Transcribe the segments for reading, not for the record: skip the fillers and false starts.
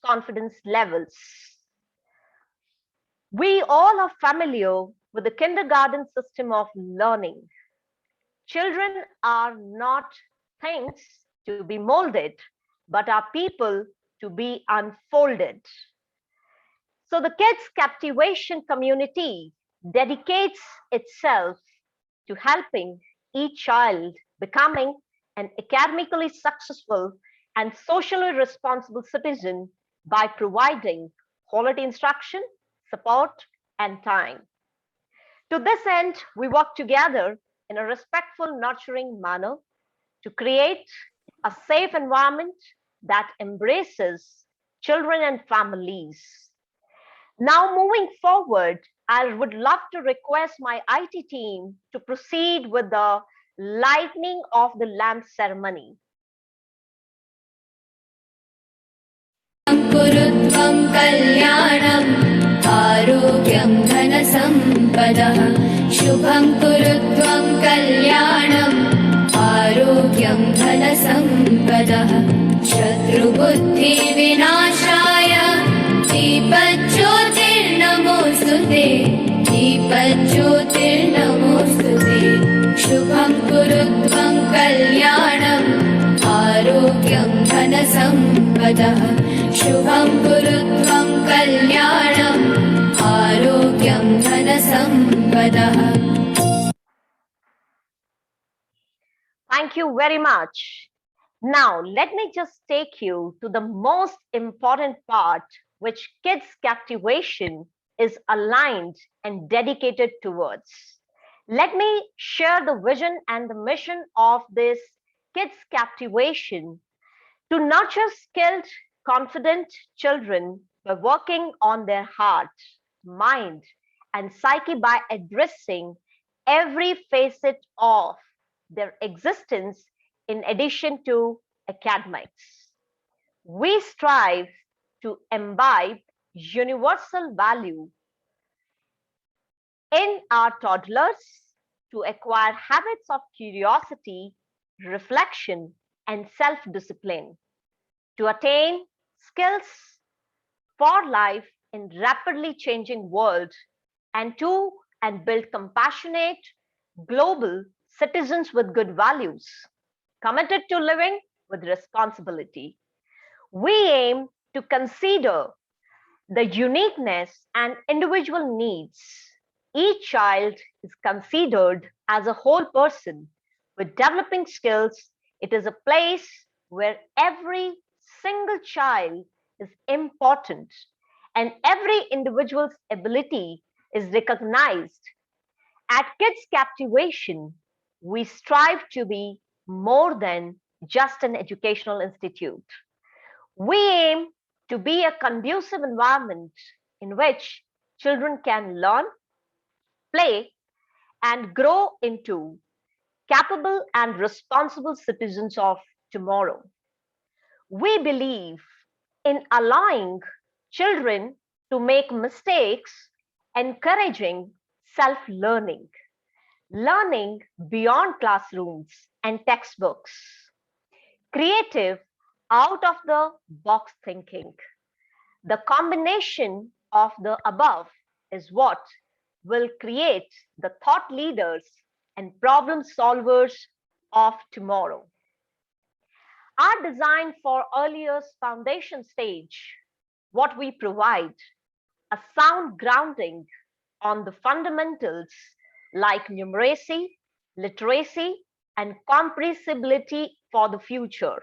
confidence levels. We all are familiar with the kindergarten system of learning. Children are not things to be molded, but are people to be unfolded. So the kids' captivation community dedicates itself to helping each child becoming an academically successful and socially responsible citizen by providing quality instruction, support, and time. To this end, we work together in a respectful, nurturing manner to create a safe environment that embraces children and families. Now, moving forward, I would love to request my IT team to proceed with the lighting of the lamp ceremony. कुरुत्वं कल्याणम् आरोग्यं धनसम्पदः शुभं कुरुत्वं कल्याणम् आरोग्यं धनसम्पदः शत्रुबुद्धिविनाशाय दीपज्योतिर्नमोऽस्तु ते दीपज्योतिर्नमोऽस्तु ते शुभं कुरुत्वं कल्याणम् आरोग्यं धनसम्पदः शुभं कुरुत्वं कल्याणम् आरोग्यं धनसम्पदः. Thank you very much. Now, let me just take you to the most important part, which kids' captivation is aligned and dedicated towards. Let me share the vision and the mission of this kids' captivation to nurture skilled, confident children by working on their heart, mind, and psyche by addressing every facet of their existence in addition to academics. We strive to imbibe universal value in our toddlers to acquire habits of curiosity, reflection, and self discipline, to attain skills for life in rapidly changing world and build compassionate global citizens with good values, committed to living with responsibility. We aim to consider the uniqueness and individual needs. Each child is considered as a whole person with developing skills. It is a place where every single child is important and every individual's ability is recognized. At Kids Captivation, we strive to be more than just an educational institute. We aim to be a conducive environment in which children can learn, play, and grow into capable and responsible citizens of tomorrow. We believe in allowing children to make mistakes, encouraging self learning, learning beyond classrooms and textbooks, creative out of the box thinking. The combination of the above is what will create the thought leaders and problem solvers of tomorrow. Are designed for earlier foundation stage, what we provide a sound grounding on the fundamentals like numeracy, literacy, and comprehensibility for the future.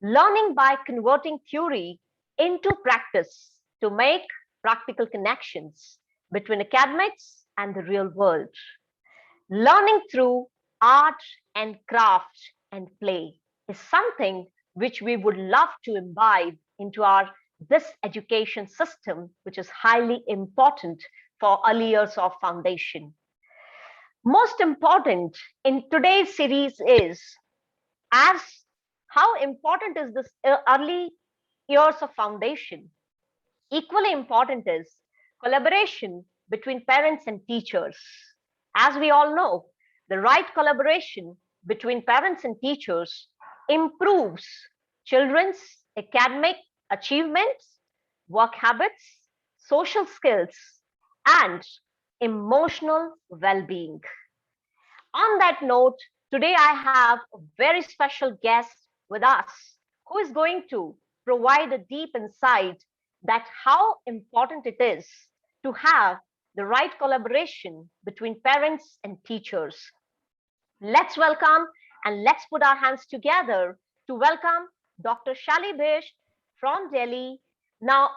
Learning by converting theory into practice to make practical connections between academics and the real world. Learning through art and craft and play is something which we would love to imbibe into our this education system, which is highly important for early years of foundation. Most important in today's series is as how important is this early years of foundation. Equally important is collaboration between parents and teachers. As we all know, the right collaboration between parents and teachers improves children's academic achievements, work habits, social skills, and emotional well being. On that note, today I have a very special guest with us who is going to provide a deep insight that how important it is to have the right collaboration between parents and teachers. Let's welcome and let's put our hands together to welcome Dr. Shali Bhish from Delhi. Now,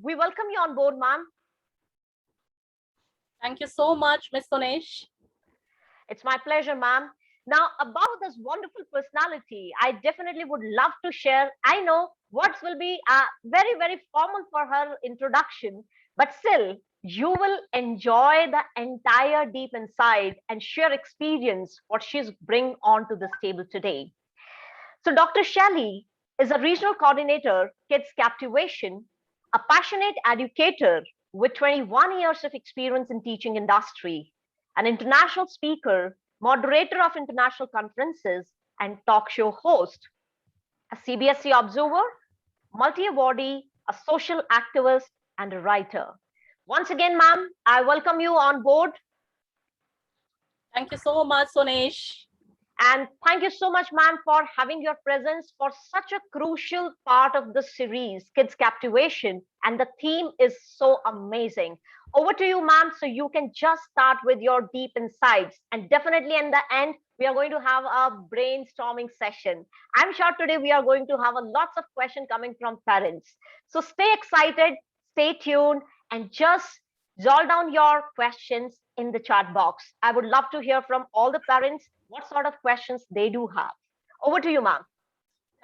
we welcome you on board, ma'am. Thank you so much, Ms. Sonesh. It's my pleasure, ma'am. Now, about this wonderful personality, I definitely would love to share. I know words will be very, very formal for her introduction, but still, you will enjoy the entire deep insight and share experience what she's bring onto this table today. So, Dr. Shelley is a regional coordinator, Kids Captivation, a passionate educator with 21 years of experience in teaching industry, an international speaker, moderator of international conferences, and talk show host, a CBSE observer, multi-awardee, a social activist, and a writer. Once again, ma'am, I welcome you on board. Thank you so much, Sonesh. And thank you so much, ma'am, for having your presence for such a crucial part of the series, Kids Captivation. And the theme is so amazing. Over to you, ma'am, so you can just start with your deep insights. And definitely in the end, we are going to have a brainstorming session. I'm sure today we are going to have a lots of questions coming from parents. So stay excited, stay tuned, and just jot down your questions in the chat box. I would love to hear from all the parents what sort of questions they do have. Over to you, ma'am.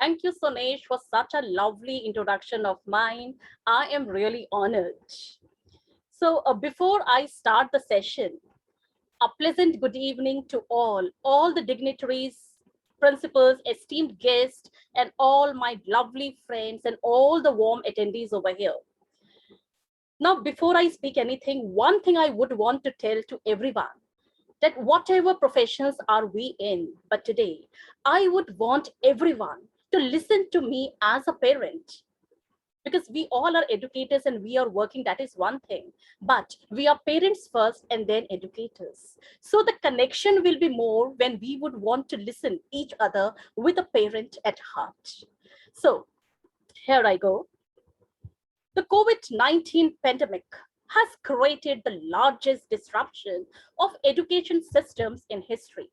Thank you, Sonesh, for such a lovely introduction of mine. I am really honored. So before I start the session, a pleasant good evening to all the dignitaries, principals, esteemed guests, and all my lovely friends and all the warm attendees over here. Now, before I speak anything, one thing I would want to tell to everyone, that whatever professions are we in, but today, I would want everyone to listen to me as a parent. Because we all are educators and we are working, that is one thing. But we are parents first and then educators. So the connection will be more when we would want to listen each other with a parent at heart. So here I go. The COVID-19 pandemic has created the largest disruption of education systems in history,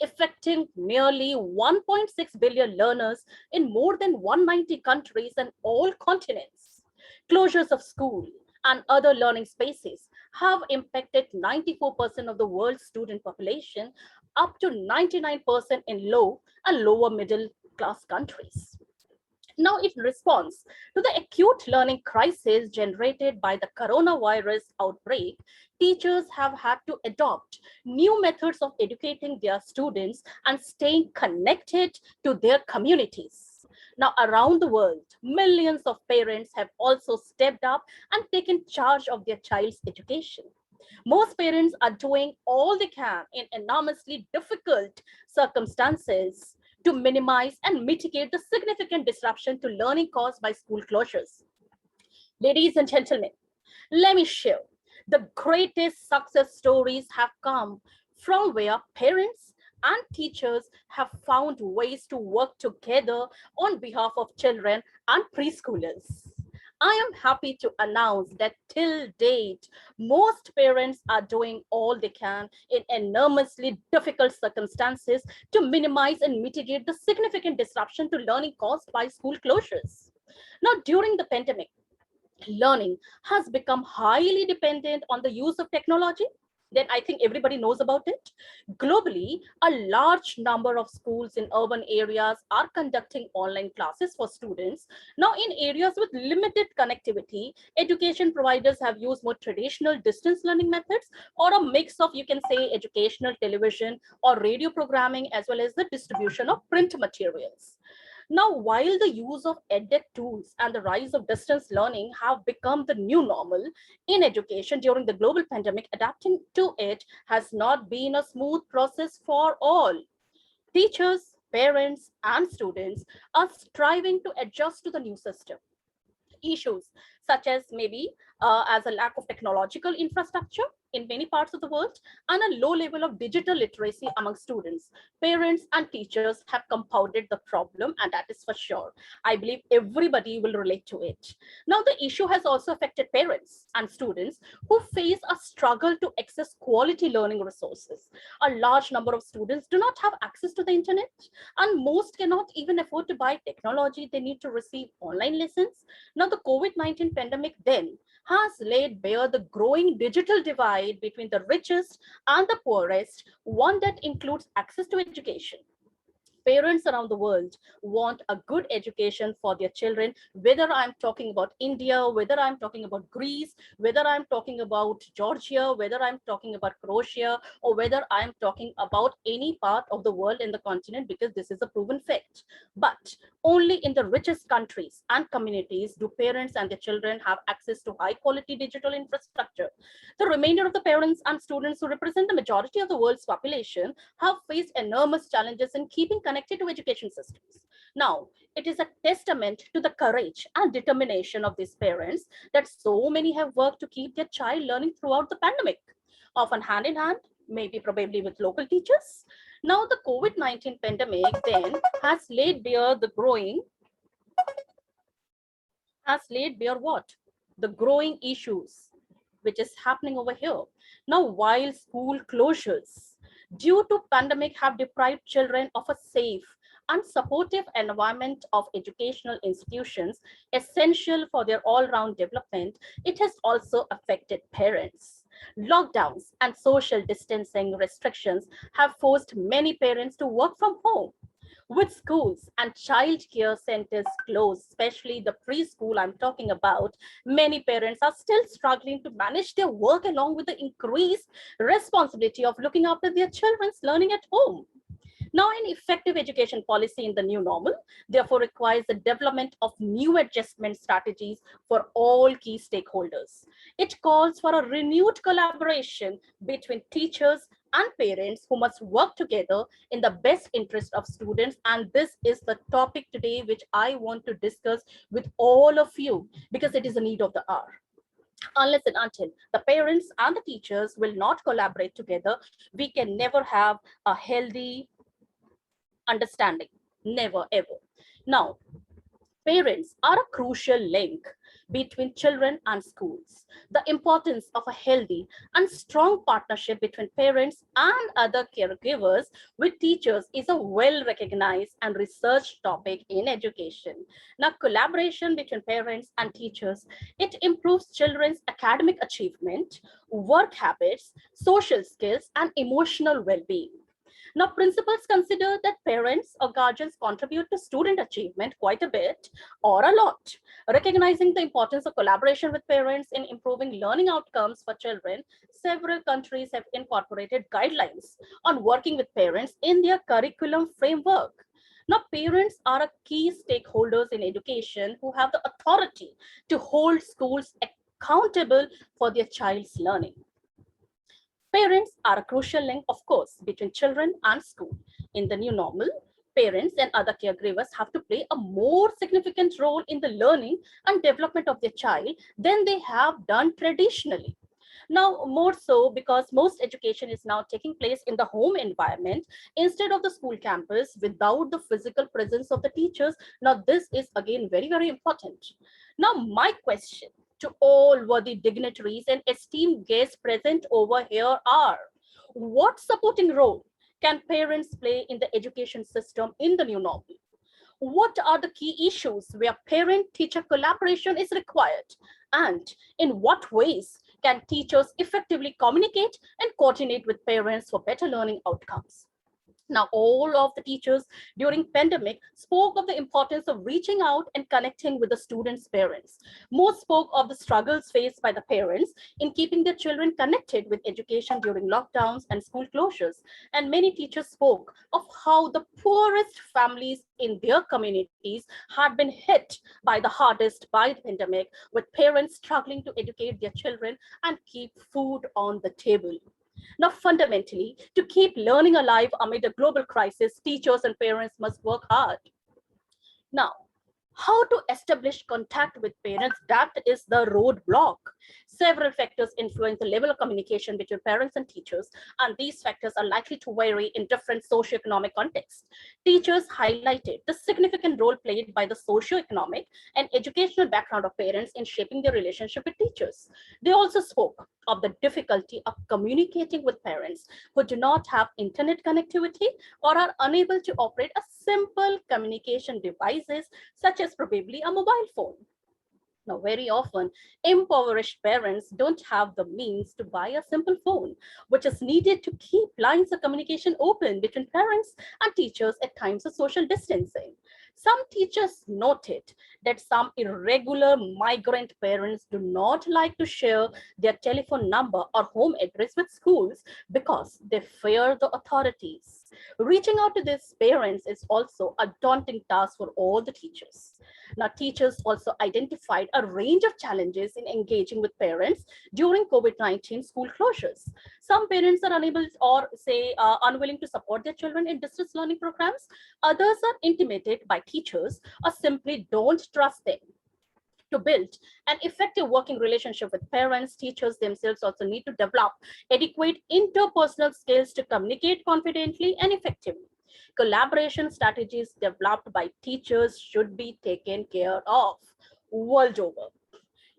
affecting nearly 1.6 billion learners in more than 190 countries and all continents. Closures of school and other learning spaces have impacted 94% of the world's student population, up to 99% in low and lower middle class countries. Now, in response to the acute learning crisis generated by the coronavirus outbreak, teachers have had to adopt new methods of educating their students and staying connected to their communities. Now, around the world, millions of parents have also stepped up and taken charge of their child's education. Most parents are doing all they can in enormously difficult circumstances to minimize and mitigate the significant disruption to learning caused by school closures. Ladies and gentlemen, let me share the greatest success stories have come from where parents and teachers have found ways to work together on behalf of children and preschoolers. I am happy to announce that till date, most parents are doing all they can in enormously difficult circumstances to minimize and mitigate the significant disruption to learning caused by school closures. Now, during the pandemic, learning has become highly dependent on the use of technology. Then I think everybody knows about it. Globally, a large number of schools in urban areas are conducting online classes for students. Now, in areas with limited connectivity, education providers have used more traditional distance learning methods or a mix of, you can say, educational television or radio programming, as well as the distribution of print materials. Now, while the use of EdTech tools and the rise of distance learning have become the new normal in education during the global pandemic, adapting to it has not been a smooth process for all. Teachers, parents, and students are striving to adjust to the new system. issues such as maybe as a lack of technological infrastructure in many parts of the world and a low level of digital literacy among students. Parents and teachers have compounded the problem, and that is for sure. I believe everybody will relate to it. Now, the issue has also affected parents and students who face a struggle to access quality learning resources. A large number of students do not have access to the internet, and most cannot even afford to buy technology they need to receive online lessons. Now, the COVID-19 pandemic then has laid bare the growing digital divide between the richest and the poorest, one that includes access to education. Parents around the world want a good education for their children, whether I'm talking about India, whether I'm talking about Greece, whether I'm talking about Georgia, whether I'm talking about Croatia, or whether I'm talking about any part of the world in the continent, because this is a proven fact. But only in the richest countries and communities do parents and their children have access to high quality digital infrastructure. The remainder of the parents and students who represent the majority of the world's population have faced enormous challenges in keeping connected to education systems. Now, it is a testament to the courage and determination of these parents that so many have worked to keep their child learning throughout the pandemic, often hand in hand, maybe probably with local teachers. Now, the COVID-19 pandemic then has laid bare what? The growing issues which is happening over here. Now, while school closures due to pandemic have deprived children of a safe and supportive environment of educational institutions essential for their all-round development, it has also affected parents. Lockdowns and social distancing restrictions have forced many parents to work from home. With schools and child care centers closed, especially the preschool I'm talking about, many parents are still struggling to manage their work along with the increased responsibility of looking after their children's learning at home. Now, an effective education policy in the new normal therefore requires the development of new adjustment strategies for all key stakeholders. It calls for a renewed collaboration between teachers and parents who must work together in the best interest of students. And this is the topic today which I want to discuss with all of you because it is a need of the hour. Unless and until the parents and the teachers will not collaborate together, we can never have a healthy understanding. Never, ever. Now, parents are a crucial link between children and schools. The importance of a healthy and strong partnership between parents and other caregivers with teachers is a well-recognized and researched topic in education. Now, collaboration between parents and teachers, it improves children's academic achievement, work habits, social skills, and emotional well-being. Now, principals consider that parents or guardians contribute to student achievement quite a bit or a lot. Recognizing the importance of collaboration with parents in improving learning outcomes for children, several countries have incorporated guidelines on working with parents in their curriculum framework. Now, parents are a key stakeholders in education who have the authority to hold schools accountable for their child's learning. Parents are a crucial link, of course, between children and school. In the new normal, parents and other caregivers have to play a more significant role in the learning and development of their child than they have done traditionally. Now, more so because most education is now taking place in the home environment instead of the school campus without the physical presence of the teachers. Now, this is again very, very important. Now, my question to all worthy dignitaries and esteemed guests present over here are, what supporting role can parents play in the education system in the new normal? What are the key issues where parent-teacher collaboration is required? And in what ways can teachers effectively communicate and coordinate with parents for better learning outcomes? Now, all of the teachers during pandemic spoke of the importance of reaching out and connecting with the students' parents. Most spoke of the struggles faced by the parents in keeping their children connected with education during lockdowns and school closures. And many teachers spoke of how the poorest families in their communities had been hit by the hardest by the pandemic, with parents struggling to educate their children and keep food on the table. Now, fundamentally, to keep learning alive amid a global crisis, teachers and parents must work hard. Now, How to establish contact with parents, that is the roadblock. Several factors influence the level of communication between parents and teachers, and these factors are likely to vary in different socioeconomic contexts. Teachers highlighted the significant role played by the socioeconomic and educational background of parents in shaping their relationship with teachers. They also spoke of the difficulty of communicating with parents who do not have internet connectivity or are unable to operate a simple communication devices such as probably a mobile phone. Now, very often, impoverished parents don't have the means to buy a simple phone, which is needed to keep lines of communication open between parents and teachers at times of social distancing. Some teachers noted that some irregular migrant parents do not like to share their telephone number or home address with schools because they fear the authorities. Reaching out to these parents is also a daunting task for all the teachers. Now, teachers also identified a range of challenges in engaging with parents during COVID-19 school closures. Some parents are unable or say unwilling to support their children in distance learning programs. Others are intimidated by teachers or simply don't trust them. To build an effective working relationship with parents, teachers themselves also need to develop adequate interpersonal skills to communicate confidently and effectively. Collaboration strategies developed by teachers should be taken care of world over.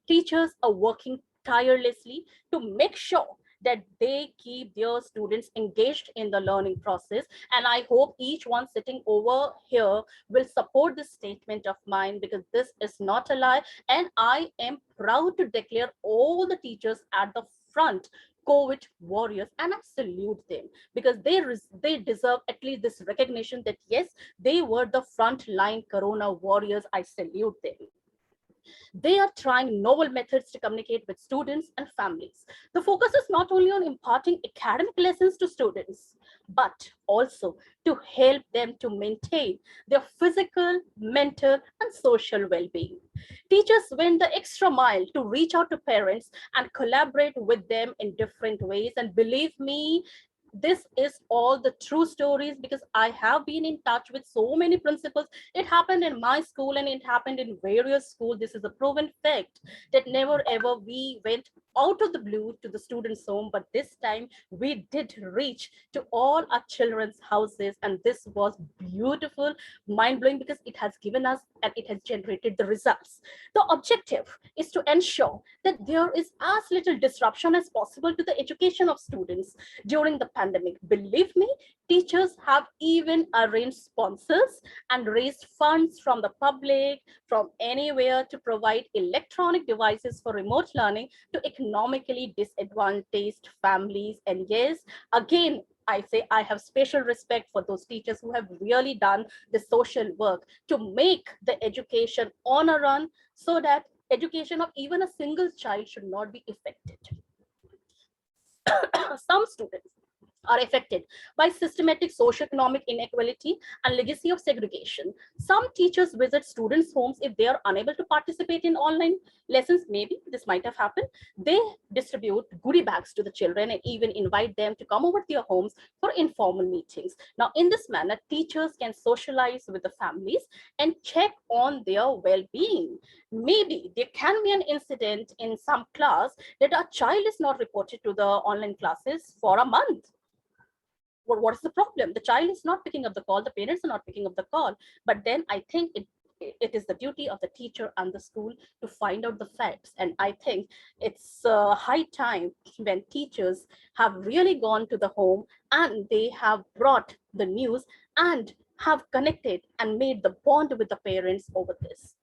Teachers are working tirelessly to make sure that they keep their students engaged in the learning process. And I hope each one sitting over here will support this statement of mine, because this is not a lie. And I am proud to declare all the teachers at the front COVID warriors, and I salute them because they deserve at least this recognition that yes, they were the front line Corona warriors. I salute them. They are trying novel methods to communicate with students and families. The focus is not only on imparting academic lessons to students, but also to help them to maintain their physical, mental, and social well-being. Teachers went the extra mile to reach out to parents and collaborate with them in different ways. And believe me, this is all the true stories, because I have been in touch with so many principals. It happened in my school and it happened in various schools. This is a proven fact that never ever we went out of the blue to the students' home, but this time we did reach to all our children's houses, and this was beautiful, mind-blowing, because it has given us and it has generated the results. The objective is to ensure that there is as little disruption as possible to the education of students during the pandemic. Believe me, teachers have even arranged sponsors and raised funds from the public, from anywhere, to provide electronic devices for remote learning to economically disadvantaged families. And yes, again, I say I have special respect for those teachers who have really done the social work to make the education on a run, so that education of even a single child should not be affected. Some students are affected by systematic socioeconomic inequality and legacy of segregation. Some teachers visit students' homes if they are unable to participate in online lessons. Maybe this might have happened. They distribute goodie bags to the children and even invite them to come over to their homes for informal meetings. Now, in this manner, teachers can socialize with the families and check on their well-being. Maybe there can be an incident in some class that a child is not reported to the online classes for a month. Well, what is the problem? The child is not picking up the call, the parents are not picking up the call. But then I think it is the duty of the teacher and the school to find out the facts. And I think it's high time when teachers have really gone to the home and they have brought the news and have connected and made the bond with the parents over this.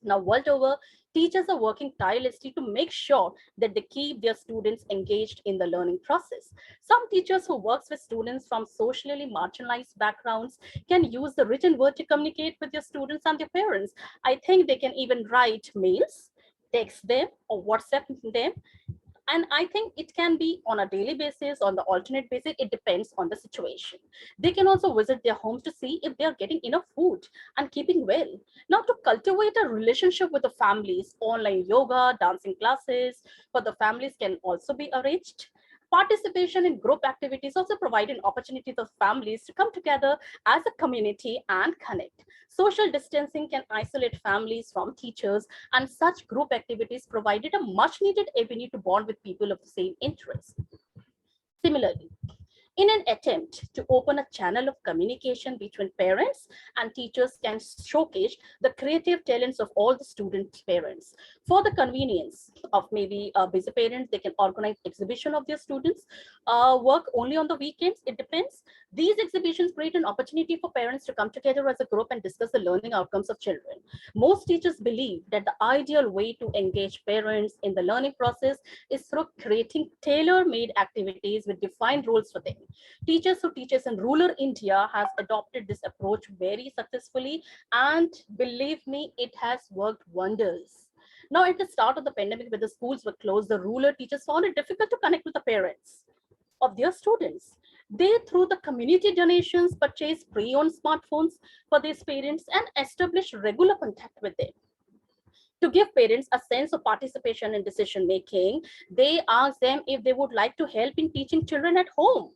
Now, world over, teachers are working tirelessly to make sure that they keep their students engaged in the learning process. Some teachers who works with students from socially marginalized backgrounds can use the written word to communicate with their students and their parents. I think they can even write mails, text them, or WhatsApp them. And I think it can be on a daily basis, on the alternate basis. It depends on the situation. They can also visit their homes to see if they are getting enough food and keeping well. Now, to cultivate a relationship with the families, online yoga, dancing classes for the families can also be arranged. Participation in group activities also provide an opportunity for families to come together as a community and connect. Social distancing can isolate families from teachers, and such group activities provided a much needed avenue to bond with people of the same interest. Similarly, in an attempt to open a channel of communication between parents and teachers can showcase the creative talents of all the student parents. For the convenience of maybe busy parents, they can organize exhibition of their students, work only on the weekends, it depends. These exhibitions create an opportunity for parents to come together as a group and discuss the learning outcomes of children. Most teachers believe that the ideal way to engage parents in the learning process is through creating tailor-made activities with defined rules for them. Teachers who teaches in rural India has adopted this approach very successfully, and believe me, it has worked wonders. Now, at the start of the pandemic, when the schools were closed, the rural teachers found it difficult to connect with the parents of their students. They, through the community donations, purchased pre-owned smartphones for these parents and established regular contact with them. To give parents a sense of participation in decision making, they asked them if they would like to help in teaching children at home.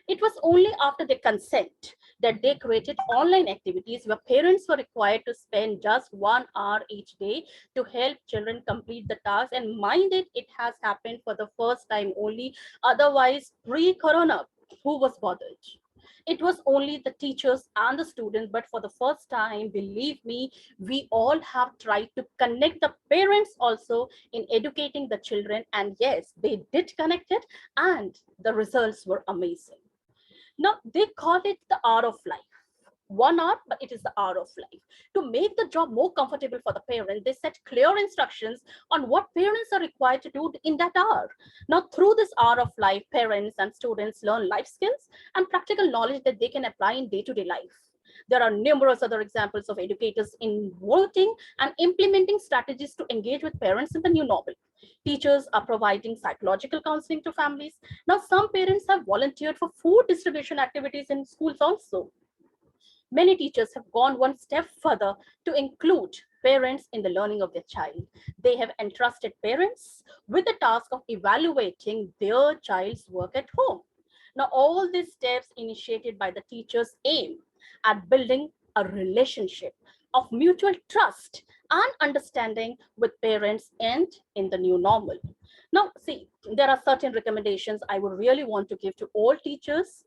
It was only after their consent that they created online activities where parents were required to spend just 1 hour each day to help children complete the task. And mind it, it has happened for the first time only. Otherwise, pre-corona, who was bothered? It was only the teachers and the students, but for the first time, believe me, we all have tried to connect the parents also in educating the children. And yes, they did connect it, and the results were amazing. Now, they call it the hour of life. 1 hour, but it is the hour of life. To make the job more comfortable for the parent, they set clear instructions on what parents are required to do in that hour. Now, through this hour of life, parents and students learn life skills and practical knowledge that they can apply in day-to-day life. There are numerous other examples of educators involving and implementing strategies to engage with parents in the new normal. Teachers are providing psychological counseling to families. Now, some parents have volunteered for food distribution activities in schools also. Many teachers have gone one step further to include parents in the learning of their child. They have entrusted parents with the task of evaluating their child's work at home. Now, all these steps initiated by the teachers aim at building a relationship of mutual trust and understanding with parents and in the new normal. Now, see, there are certain recommendations I would really want to give to all teachers.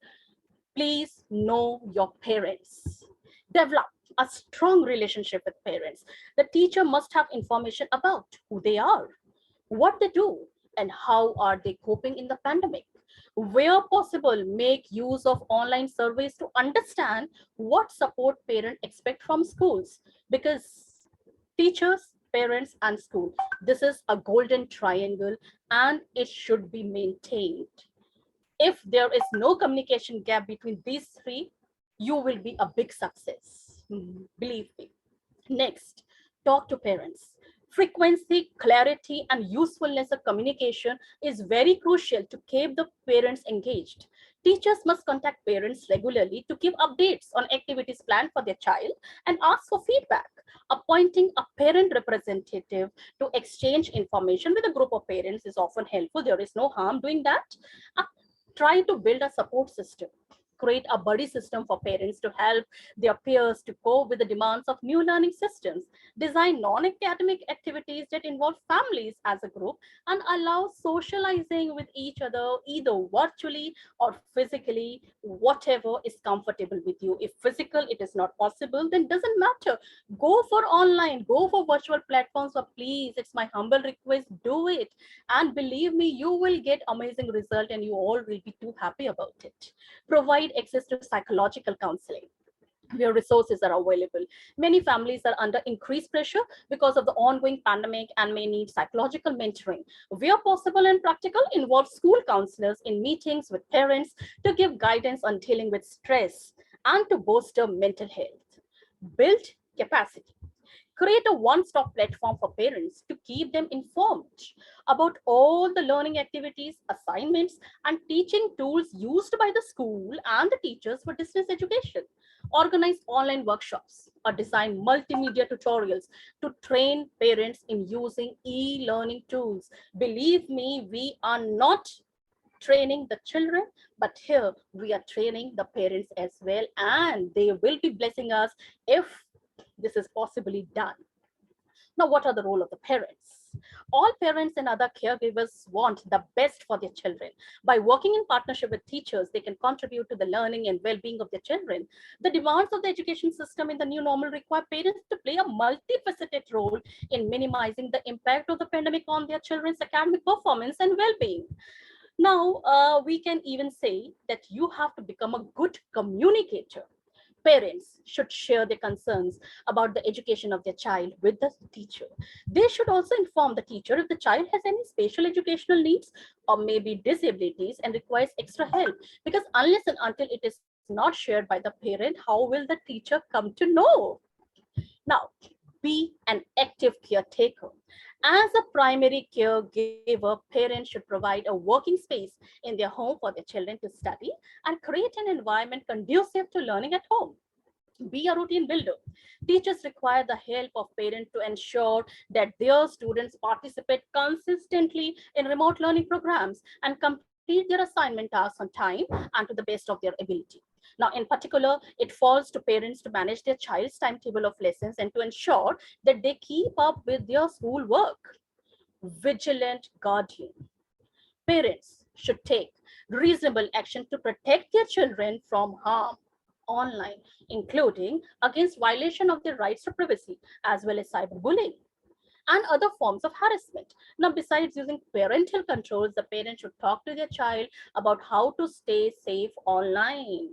Please know your parents. Develop a strong relationship with parents. The teacher must have information about who they are, what they do, and how are they coping in the pandemic. Where possible, make use of online surveys to understand what support parents expect from schools, because teachers, parents, and school, this is a golden triangle and it should be maintained. If there is no communication gap between these three, you will be a big success. Believe me. Next, talk to parents. Frequency, clarity, and usefulness of communication is very crucial to keep the parents engaged. Teachers must contact parents regularly to give updates on activities planned for their child and ask for feedback. Appointing a parent representative to exchange information with a group of parents is often helpful. There is no harm doing that. Try to build a support system. Create a buddy system for parents to help their peers to cope with the demands of new learning systems. Design non-academic activities that involve families as a group and allow socializing with each other, either virtually or physically, whatever is comfortable with you. If physical, it is not possible, then doesn't matter. Go for online, go for virtual platforms, but please, it's my humble request, do it. And believe me, you will get amazing result and you all will be too happy about it. Provide access to psychological counseling where resources are available. Many families are under increased pressure because of the ongoing pandemic and may need psychological mentoring. Where possible and practical, involve school counselors in meetings with parents to give guidance on dealing with stress and to bolster mental health. Build capacity. Create a one-stop platform for parents to keep them informed about all the learning activities, assignments, and teaching tools used by the school and the teachers for distance education. Organize online workshops or design multimedia tutorials to train parents in using e-learning tools. Believe me, we are not training the children, but here we are training the parents as well, and they will be blessing us if this is possibly done. Now, what are the role of the parents? All parents and other caregivers want the best for their children. By working in partnership with teachers, they can contribute to the learning and well-being of their children. The demands of the education system in the new normal require parents to play a multifaceted role in minimizing the impact of the pandemic on their children's academic performance and well-being. Now, we can even say that you have to become a good communicator. Parents should share their concerns about the education of their child with the teacher. They should also inform the teacher if the child has any special educational needs or maybe disabilities and requires extra help. Because unless and until it is not shared by the parent, how will the teacher come to know? Now, be an active caretaker. As a primary caregiver, parents should provide a working space in their home for their children to study and create an environment conducive to learning at home. Be a routine builder. Teachers require the help of parents to ensure that their students participate consistently in remote learning programs and complete their assignment tasks on time and to the best of their ability. Now, in particular, it falls to parents to manage their child's timetable of lessons and to ensure that they keep up with their school work. Vigilant guardian. Parents should take reasonable action to protect their children from harm online, including against violation of their rights to privacy, as well as cyberbullying and other forms of harassment. Now, besides using parental controls, the parent should talk to their child about how to stay safe online.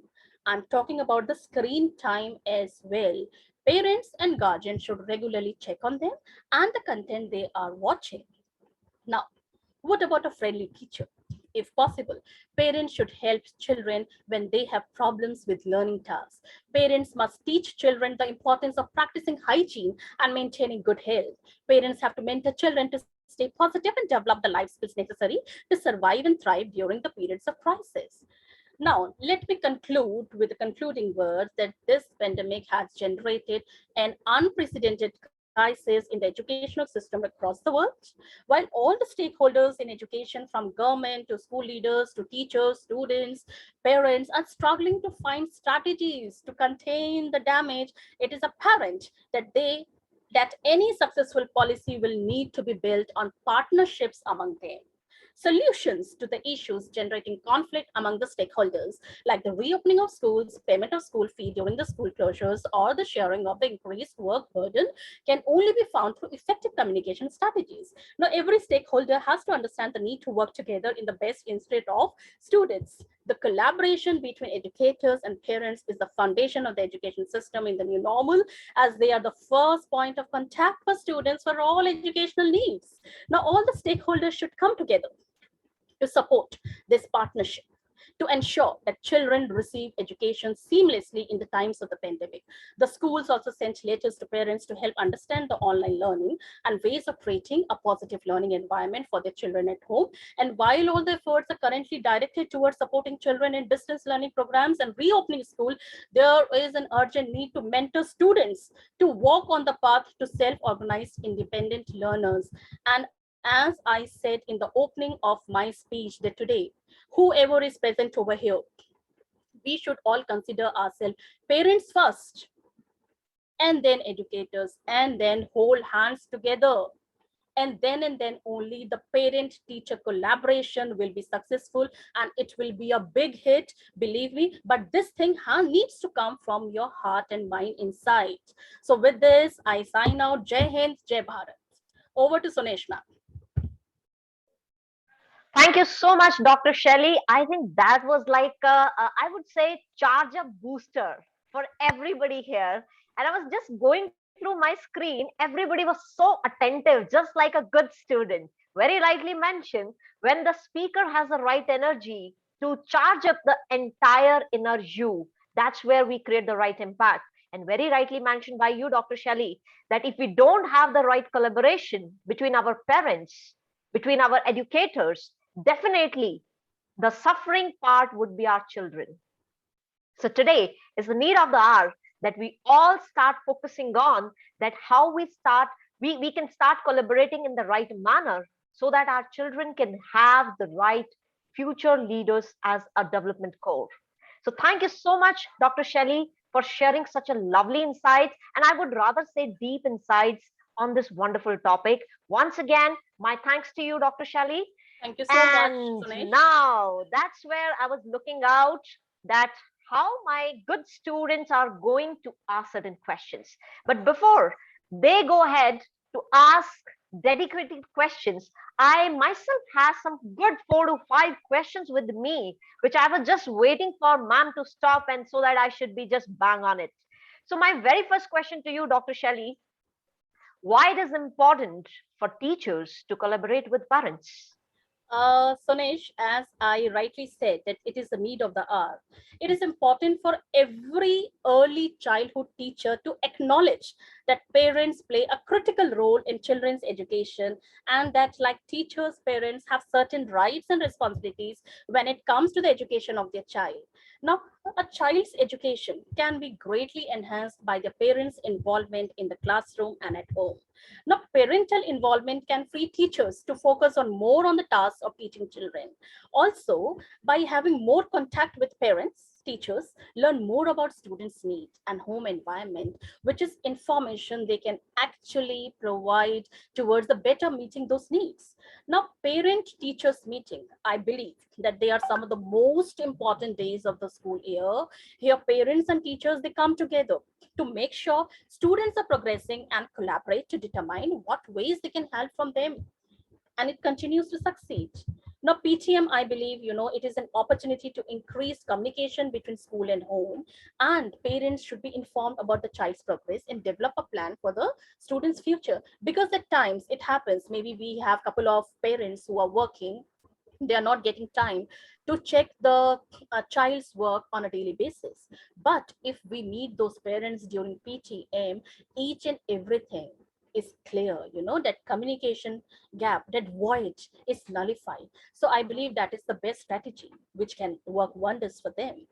I'm talking about the screen time as well. Parents and guardians should regularly check on them and the content they are watching. Now, what about a friendly teacher? If possible, parents should help children when they have problems with learning tasks. Parents must teach children the importance of practicing hygiene and maintaining good health. Parents have to mentor children to stay positive and develop the life skills necessary to survive and thrive during the periods of crisis. Now, let me conclude with the concluding words that this pandemic has generated an unprecedented crisis in the educational system across the world. While all the stakeholders in education, from government to school leaders to teachers, students, parents, are struggling to find strategies to contain the damage, it is apparent that any successful policy will need to be built on partnerships among them. Solutions to the issues generating conflict among the stakeholders, like the reopening of schools, payment of school fee during the school closures, or the sharing of the increased work burden, can only be found through effective communication strategies. Now, every stakeholder has to understand the need to work together in the best interest of students. The collaboration between educators and parents is the foundation of the education system in the new normal, as they are the first point of contact for students for all educational needs. Now, all the stakeholders should come together to support this partnership to ensure that children receive education seamlessly in the times of the pandemic. The schools also sent letters to parents to help understand the online learning and ways of creating a positive learning environment for their children at home. And while all the efforts are currently directed towards supporting children in distance learning programs and reopening school, there is an urgent need to mentor students to walk on the path to self-organized independent learners. And as I said in the opening of my speech that today, whoever is present over here, we should all consider ourselves parents first, and then educators, and then hold hands together. And then only the parent-teacher collaboration will be successful, and it will be a big hit, believe me. But this thing needs to come from your heart and mind inside. So with this, I sign out. Jai Hind, Jai Bharat. Over to Sunesh ma'am. Thank you so much, Dr. Shelley. I think that was like I would say, charge up booster for everybody here. And I was just going through my screen. Everybody was so attentive, just like a good student. Very rightly mentioned, when the speaker has the right energy to charge up the entire inner you, that's where we create the right impact. And very rightly mentioned by you, Dr. Shelley, that if we don't have the right collaboration between our parents, between our educators, definitely the suffering part would be our children. So today is the need of the hour that we all start focusing on that how we can start collaborating in the right manner so that our children can have the right future leaders as a development core. So thank you so much, Dr. Shelley, for sharing such a lovely insights, and I would rather say deep insights on this wonderful topic. Once again, my thanks to you, Dr. Shelley. Thank you so much, And Sunesh. now that's where I was looking out that how my good students are going to ask certain questions. But before they go ahead to ask dedicated questions, I myself have some good 4 to 5 questions with me, which I was just waiting for ma'am to stop and so that I should be just bang on it. So my very first question to you, Dr. Shelley, why it is important for teachers to collaborate with parents? Sonesh, as I rightly said, that it is the need of the hour. It is important for every early childhood teacher to acknowledge that parents play a critical role in children's education, and that, like teachers, parents have certain rights and responsibilities when it comes to the education of their child. Now, a child's education can be greatly enhanced by the parents' involvement in the classroom and at home. Now, parental involvement can free teachers to focus on more on the task of teaching children. Also, by having more contact with parents, teachers learn more about students' needs and home environment, which is information they can actually provide towards the better meeting those needs. Now, parent teachers meeting, I believe that they are some of the most important days of the school year. Here, parents and teachers, they come together to make sure students are progressing and collaborate to determine what ways they can help from them, and it continues to succeed. Now, PTM, I believe, it is an opportunity to increase communication between school and home, and parents should be informed about the child's progress and develop a plan for the student's future. Because at times it happens, maybe we have a couple of parents who are working, they are not getting time to check the child's work on a daily basis. But if we meet those parents during PTM, each and everything is clear, that communication gap, that void is nullified. So I believe that is the best strategy which can work wonders for them.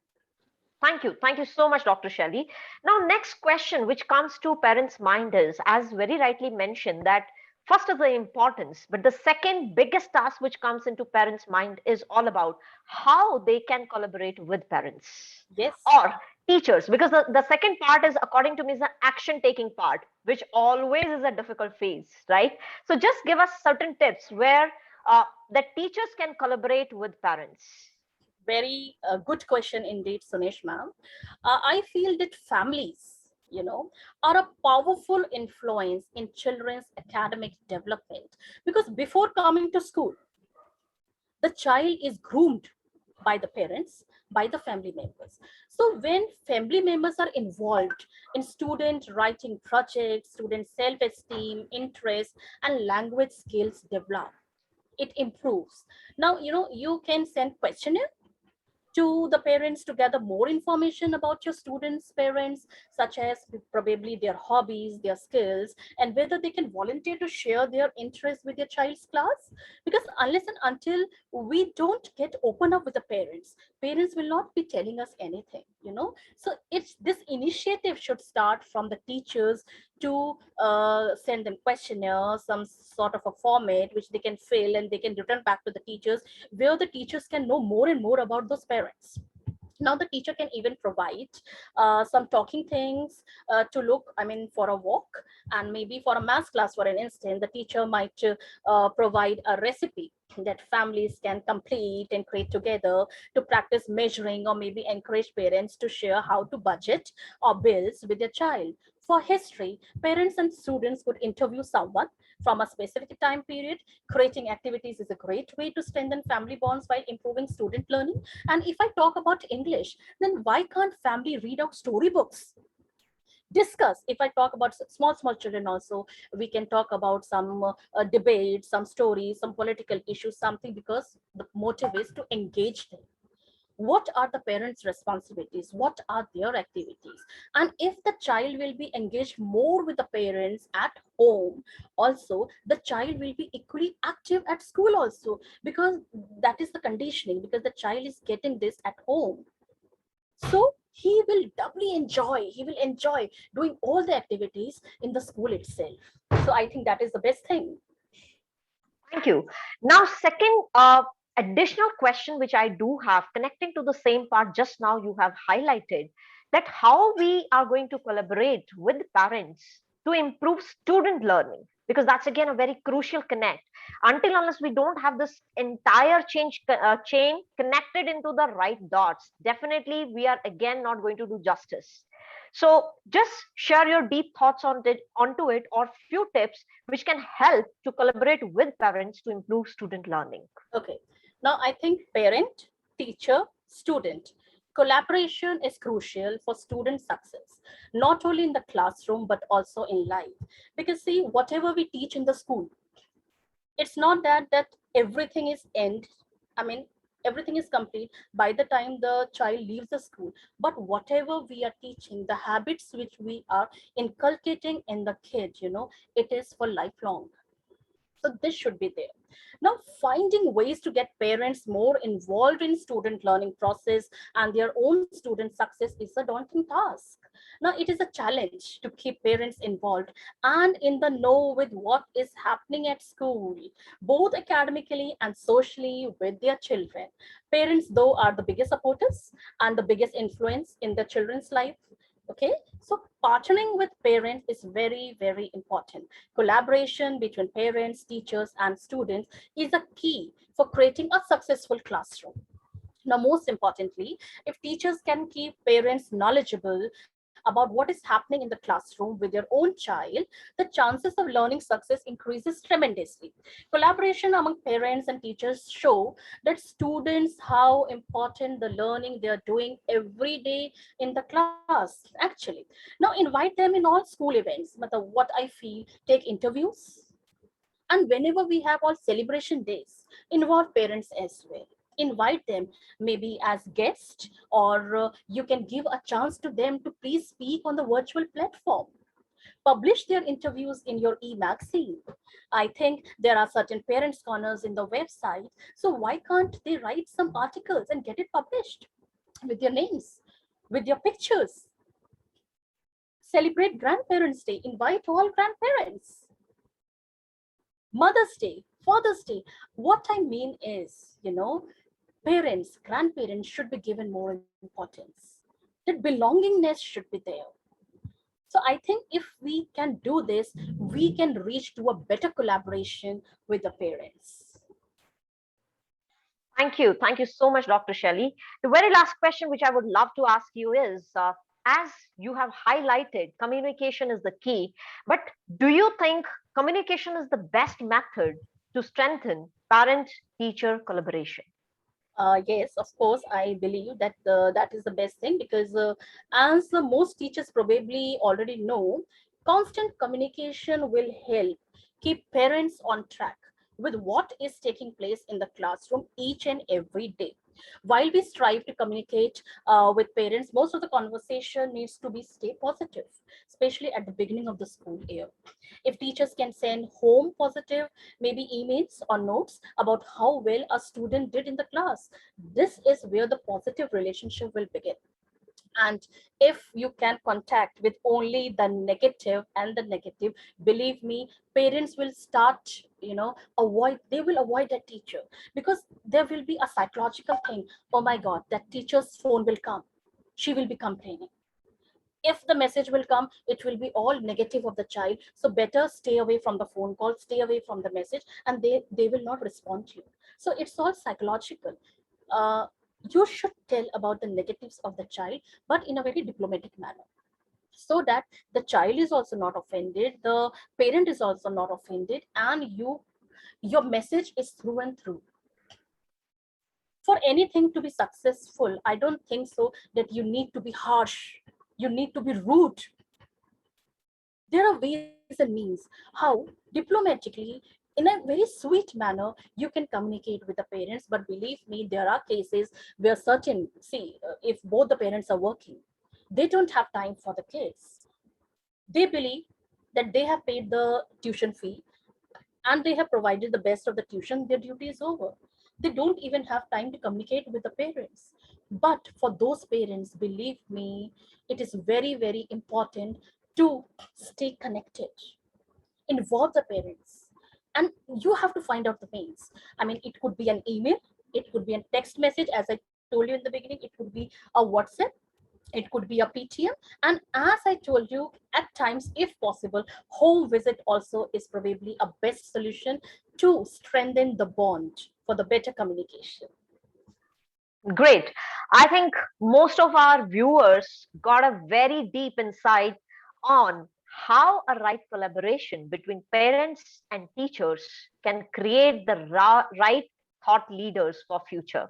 Thank you. Thank you so much, Dr. Shelley. Now, next question which comes to parents' mind is, as very rightly mentioned, that first is the importance, but the second biggest task which comes into parents' mind is all about how they can collaborate with parents Yes. or teachers, because the second part is, according to me, is the action taking part, which always is a difficult phase, right? So just give us certain tips where the teachers can collaborate with parents. Very good question indeed, Sunesh ma'am. I feel that families, are a powerful influence in children's academic development, because before coming to school, the child is groomed by the parents, by the family members. So when family members are involved in student writing projects, student self-esteem, interest, and language skills develop, it improves. Now, you can send questionnaire to the parents to gather more information about your students' parents, such as probably their hobbies, their skills, and whether they can volunteer to share their interests with their child's class. Because unless and until we don't get open up with the parents, parents will not be telling us anything, So it's this initiative should start from the teachers to send them questionnaires, some sort of a format which they can fill and they can return back to the teachers, where the teachers can know more and more about those parents. Now the teacher can even provide some talking things to look, for a walk, and maybe for a math class, for an instance, the teacher might provide a recipe that families can complete and create together to practice measuring, or maybe encourage parents to share how to budget or bills with their child. For history, parents and students could interview someone from a specific time period. Creating activities is a great way to strengthen family bonds while improving student learning. And if I talk about English, then why can't family read out storybooks? Discuss, if I talk about small children also, we can talk about some debates, some stories, some political issues, something, because the motive is to engage them. What are the parents' responsibilities? What are their activities? And if the child will be engaged more with the parents at home, also the child will be equally active at school also, because that is the conditioning, because the child is getting this at home. So he will enjoy doing all the activities in the school itself. So I think that is the best thing. Thank you. Now, second additional question which I do have, connecting to the same part just now you have highlighted, that how we are going to collaborate with parents to improve student learning, because that's again a very crucial connect. Until unless we don't have this entire chain connected into the right dots, definitely we are again not going to do justice. So just share your deep thoughts on it, onto it, or few tips which can help to collaborate with parents to improve student learning. Okay. Now, I think parent, teacher, student. Collaboration is crucial for student success, not only in the classroom, but also in life. Because see, whatever we teach in the school, it's not that everything is end. I mean, everything is complete by the time the child leaves the school. But whatever we are teaching, the habits which we are inculcating in the kid, it is for lifelong. So this should be there. Now, finding ways to get parents more involved in student learning process and their own student success is a daunting task. Now, it is a challenge to keep parents involved and in the know with what is happening at school, both academically and socially with their children. Parents, though, are the biggest supporters and the biggest influence in their children's life. Okay, so partnering with parents is very, very important. Collaboration between parents, teachers, and students is a key for creating a successful classroom. Now, most importantly, if teachers can keep parents knowledgeable about what is happening in the classroom with their own child, the chances of learning success increases tremendously. Collaboration among parents and teachers show that students how important the learning they are doing every day in the class actually. Now invite them in all school events. What I feel, take interviews, and whenever we have all celebration days, involve parents as well. Invite them maybe as guests, or you can give a chance to them to please speak on the virtual platform. Publish their interviews in your e-magazine. I think there are certain parents corners in the website. So why can't they write some articles and get it published with your names, with your pictures? Celebrate Grandparents' Day. Invite all grandparents. Mother's Day, Father's Day. What I mean is, parents, grandparents should be given more importance. That belongingness should be there. So I think if we can do this, we can reach to a better collaboration with the parents. Thank you. Thank you so much, Dr. Shelley. The very last question which I would love to ask you is, as you have highlighted, communication is the key, but do you think communication is the best method to strengthen parent-teacher collaboration? Yes, of course, I believe that that is the best thing because as most teachers probably already know, constant communication will help keep parents on track with what is taking place in the classroom each and every day. While we strive to communicate with parents, most of the conversation needs to be stay positive, especially at the beginning of the school year. If teachers can send home positive, maybe emails or notes about how well a student did in the class, this is where the positive relationship will begin. And if you can contact with only the negative and the negative, believe me, parents will start, they will avoid that teacher because there will be a psychological thing. Oh my God, that teacher's phone will come. She will be complaining. If the message will come, it will be all negative of the child. So better stay away from the phone call, stay away from the message, and they will not respond to you. So it's all psychological. uh, you should tell about the negatives of the child, but in a very diplomatic manner, so that the child is also not offended, the parent is also not offended, and your message is through and through. For anything to be successful, I don't think so that you need to be harsh, you need to be rude. There are ways and means how diplomatically, in a very sweet manner, you can communicate with the parents. But believe me, there are cases where if both the parents are working, they don't have time for the kids. They believe that they have paid the tuition fee and they have provided the best of the tuition, their duty is over. They don't even have time to communicate with the parents. But for those parents, believe me, it is very, very important to stay connected, involve the parents, and you have to find out the means. I mean, it could be an email, It could be a text message, as I told you in the beginning. It could be a WhatsApp. It could be a PTM. And as I told you, at times, if possible, home visit also is probably a best solution to strengthen the bond for the better communication. Great. I think most of our viewers got a very deep insight on how a right collaboration between parents and teachers can create the right thought leaders for future.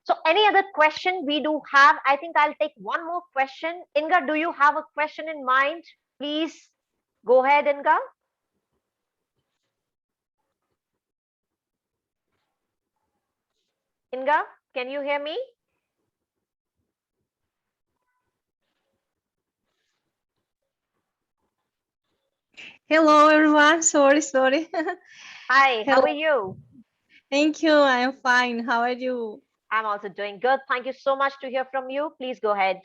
So any other question we do have? I think I'll take one more question. Inga, do you have a question in mind? Please go ahead, Inga. Inga, can you hear me? Hello, everyone. Sorry. Hi, how Hello. are you? Thank you. I am fine. How are you? I'm also doing good. Thank you so much to hear from you. Please go ahead.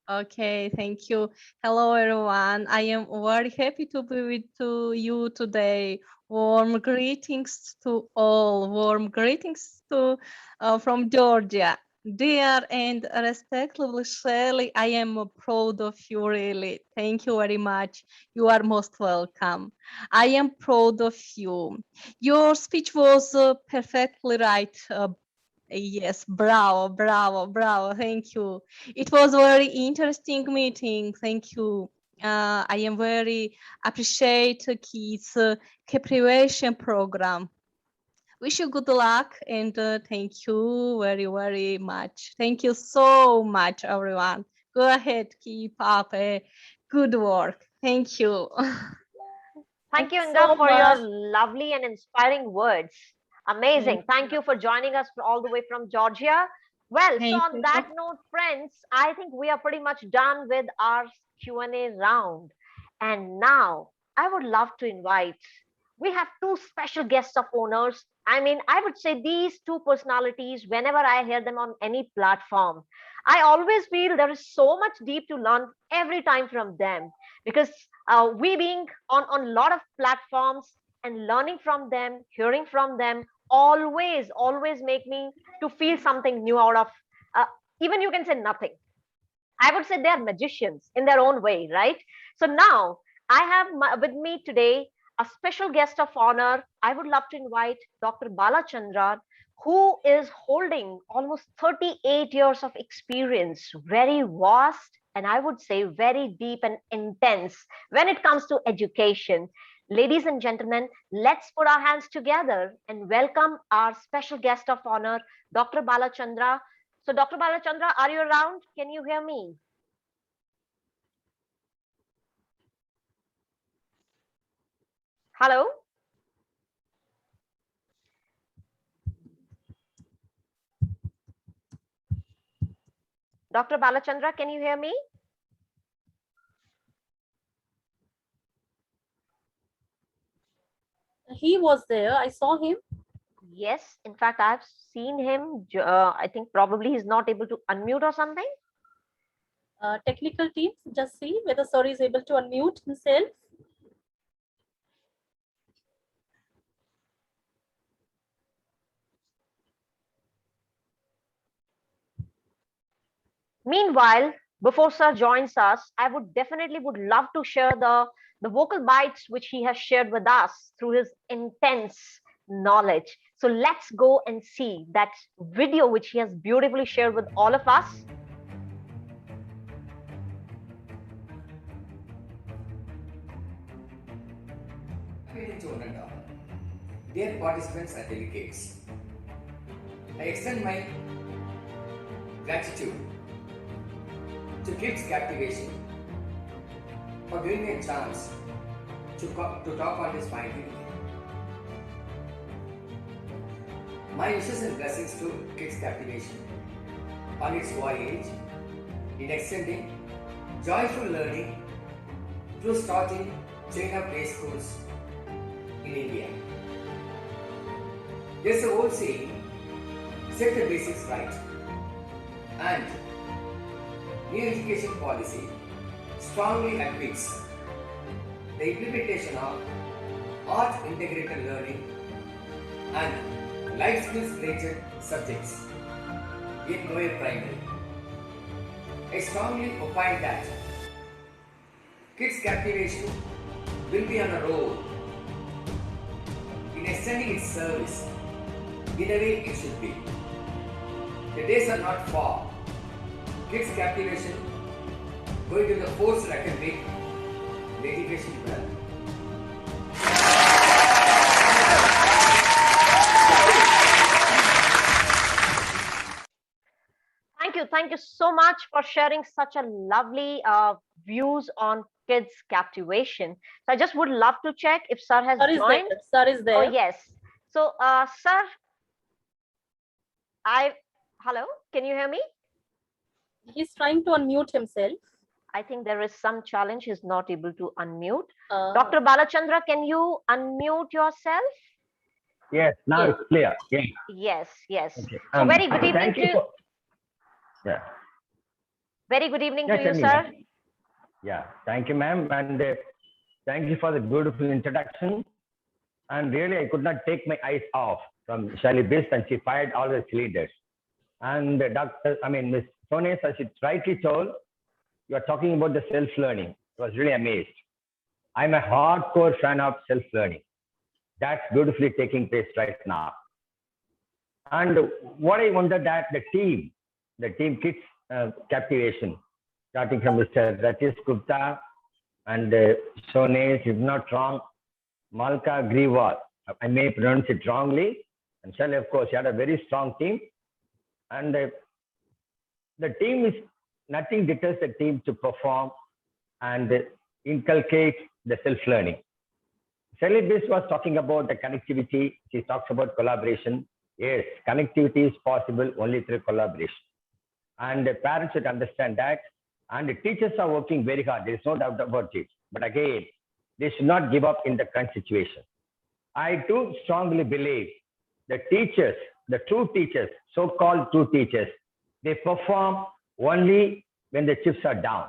Okay, thank you. Hello, everyone. I am very happy to be with you today. Warm greetings to all. Warm greetings to from Georgia. Dear and respectable Shelley, I am proud of you, really. Thank you very much. You are most welcome. I am proud of you. Your speech was perfectly right. Yes, bravo. Thank you. It was very interesting meeting. Thank you. I am very appreciate kids preparation program. Wish you good luck and thank you very much. Thank you so much, everyone. Go ahead, keep up a good work. Thank you. Thank you, Thanks Inga, so for your much. lovely and inspiring words. Amazing. Thank you for joining us all the way from Georgia. Well, so Thank on you. that note, friends, I think we are pretty much done with our Q&A round. And now I would love to invite, we have two special guests of honors. I mean, I would say these two personalities, whenever I hear them on any platform, I always feel there is so much deep to learn every time from them, because we being on a lot of platforms and learning from them, hearing from them, always make me to feel something new out of, uh, even you can say nothing. I would say they are magicians in their own way, right? So now I have with me today a special guest of honor. I would love to invite Dr. Balachandran, who is holding almost 38 years of experience, very vast, and I would say very deep and intense when it comes to education. Ladies and gentlemen, let's put our hands together and welcome our special guest of honor, Dr. Balachandra. So, Dr. Balachandra, are you around? Can you hear me? Hello? Dr. Balachandra, can you hear me? He was there. I saw him. Yes, in fact, I've seen him. I think probably he's not able to unmute or something. Technical team, just see whether sir is able to unmute himself. Meanwhile, before Sir joins us, I would definitely would love to share the vocal bites which he has shared with us through his intense knowledge. So let's go and see that video which he has beautifully shared with all of us. Dear participants and delegates, I extend my gratitude to Kids Captivation for giving me a chance to talk on this fine thing. My wishes and blessings to Kids Captivation on its voyage in extending joyful learning through starting chain of day schools in India. There's a old saying, set the basics right, and new education policy strongly advocates the implementation of art integrated learning and life skills related subjects in lower primary. I strongly opine that kids captivation will be on a roll in extending its service in a way it should be. The days are not far. Kids captivation going to the forced academic education well. Thank you so much for sharing such a lovely views on kids captivation. So I just would love to check if sir has Sir is there. joined. Sir is there. Oh yes. So sir, hello, can you hear me? He's trying to unmute himself. I think there is some challenge. He's not able to unmute. Uh, Dr. Balachandra, can you unmute yourself? Yes, now Yes. it's clear. Yeah. Yes, yes. Okay. So very good evening Thank you to for, yeah. very good evening Yeah, to tell you, me, sir. ma'am. Yeah, thank you, ma'am, and thank you for the beautiful introduction. And really, I could not take my eyes off from Shirley Biss, and she fired all the leaders. And Miss Sonia, as she rightly told, you are talking about the self-learning. I was really amazed. I'm a hardcore fan of self-learning. That's beautifully taking place right now. And what I wondered that the team kids captivation, starting from Mr. Ratish Gupta and Sonesh, if not wrong, Malka Griwal. I may pronounce it wrongly. And Shirley, of course, she had a very strong team. And the team is, nothing deters the team to perform and inculcate the self-learning. Shirley Biss was talking about the connectivity. She talks about collaboration. Yes, connectivity is possible only through collaboration. And the parents should understand that. And the teachers are working very hard. There is no doubt about it. But again, they should not give up in the current situation. I do strongly believe the teachers, the true teachers, so-called true teachers, they perform only when the chips are down.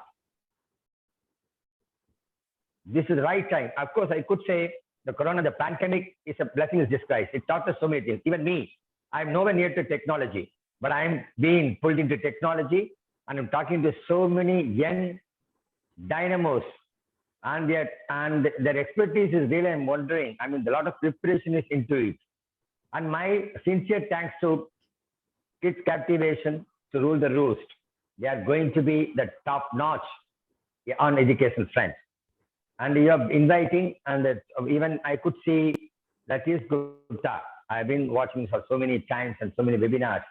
This is the right time. Of course, I could say the corona, the pandemic is a blessing in disguise. It taught us so many things. Even me, I'm nowhere near to technology, but I'm being pulled into technology, and I'm talking to so many young dynamos, and their expertise is really, I'm wondering, I mean, a lot of preparation is into it. And my sincere thanks to Kids Captivation to rule the roost. They are going to be the top notch on educational front. And you are inviting, and even I could see Ratish Gupta. I've been watching for so many times and so many webinars,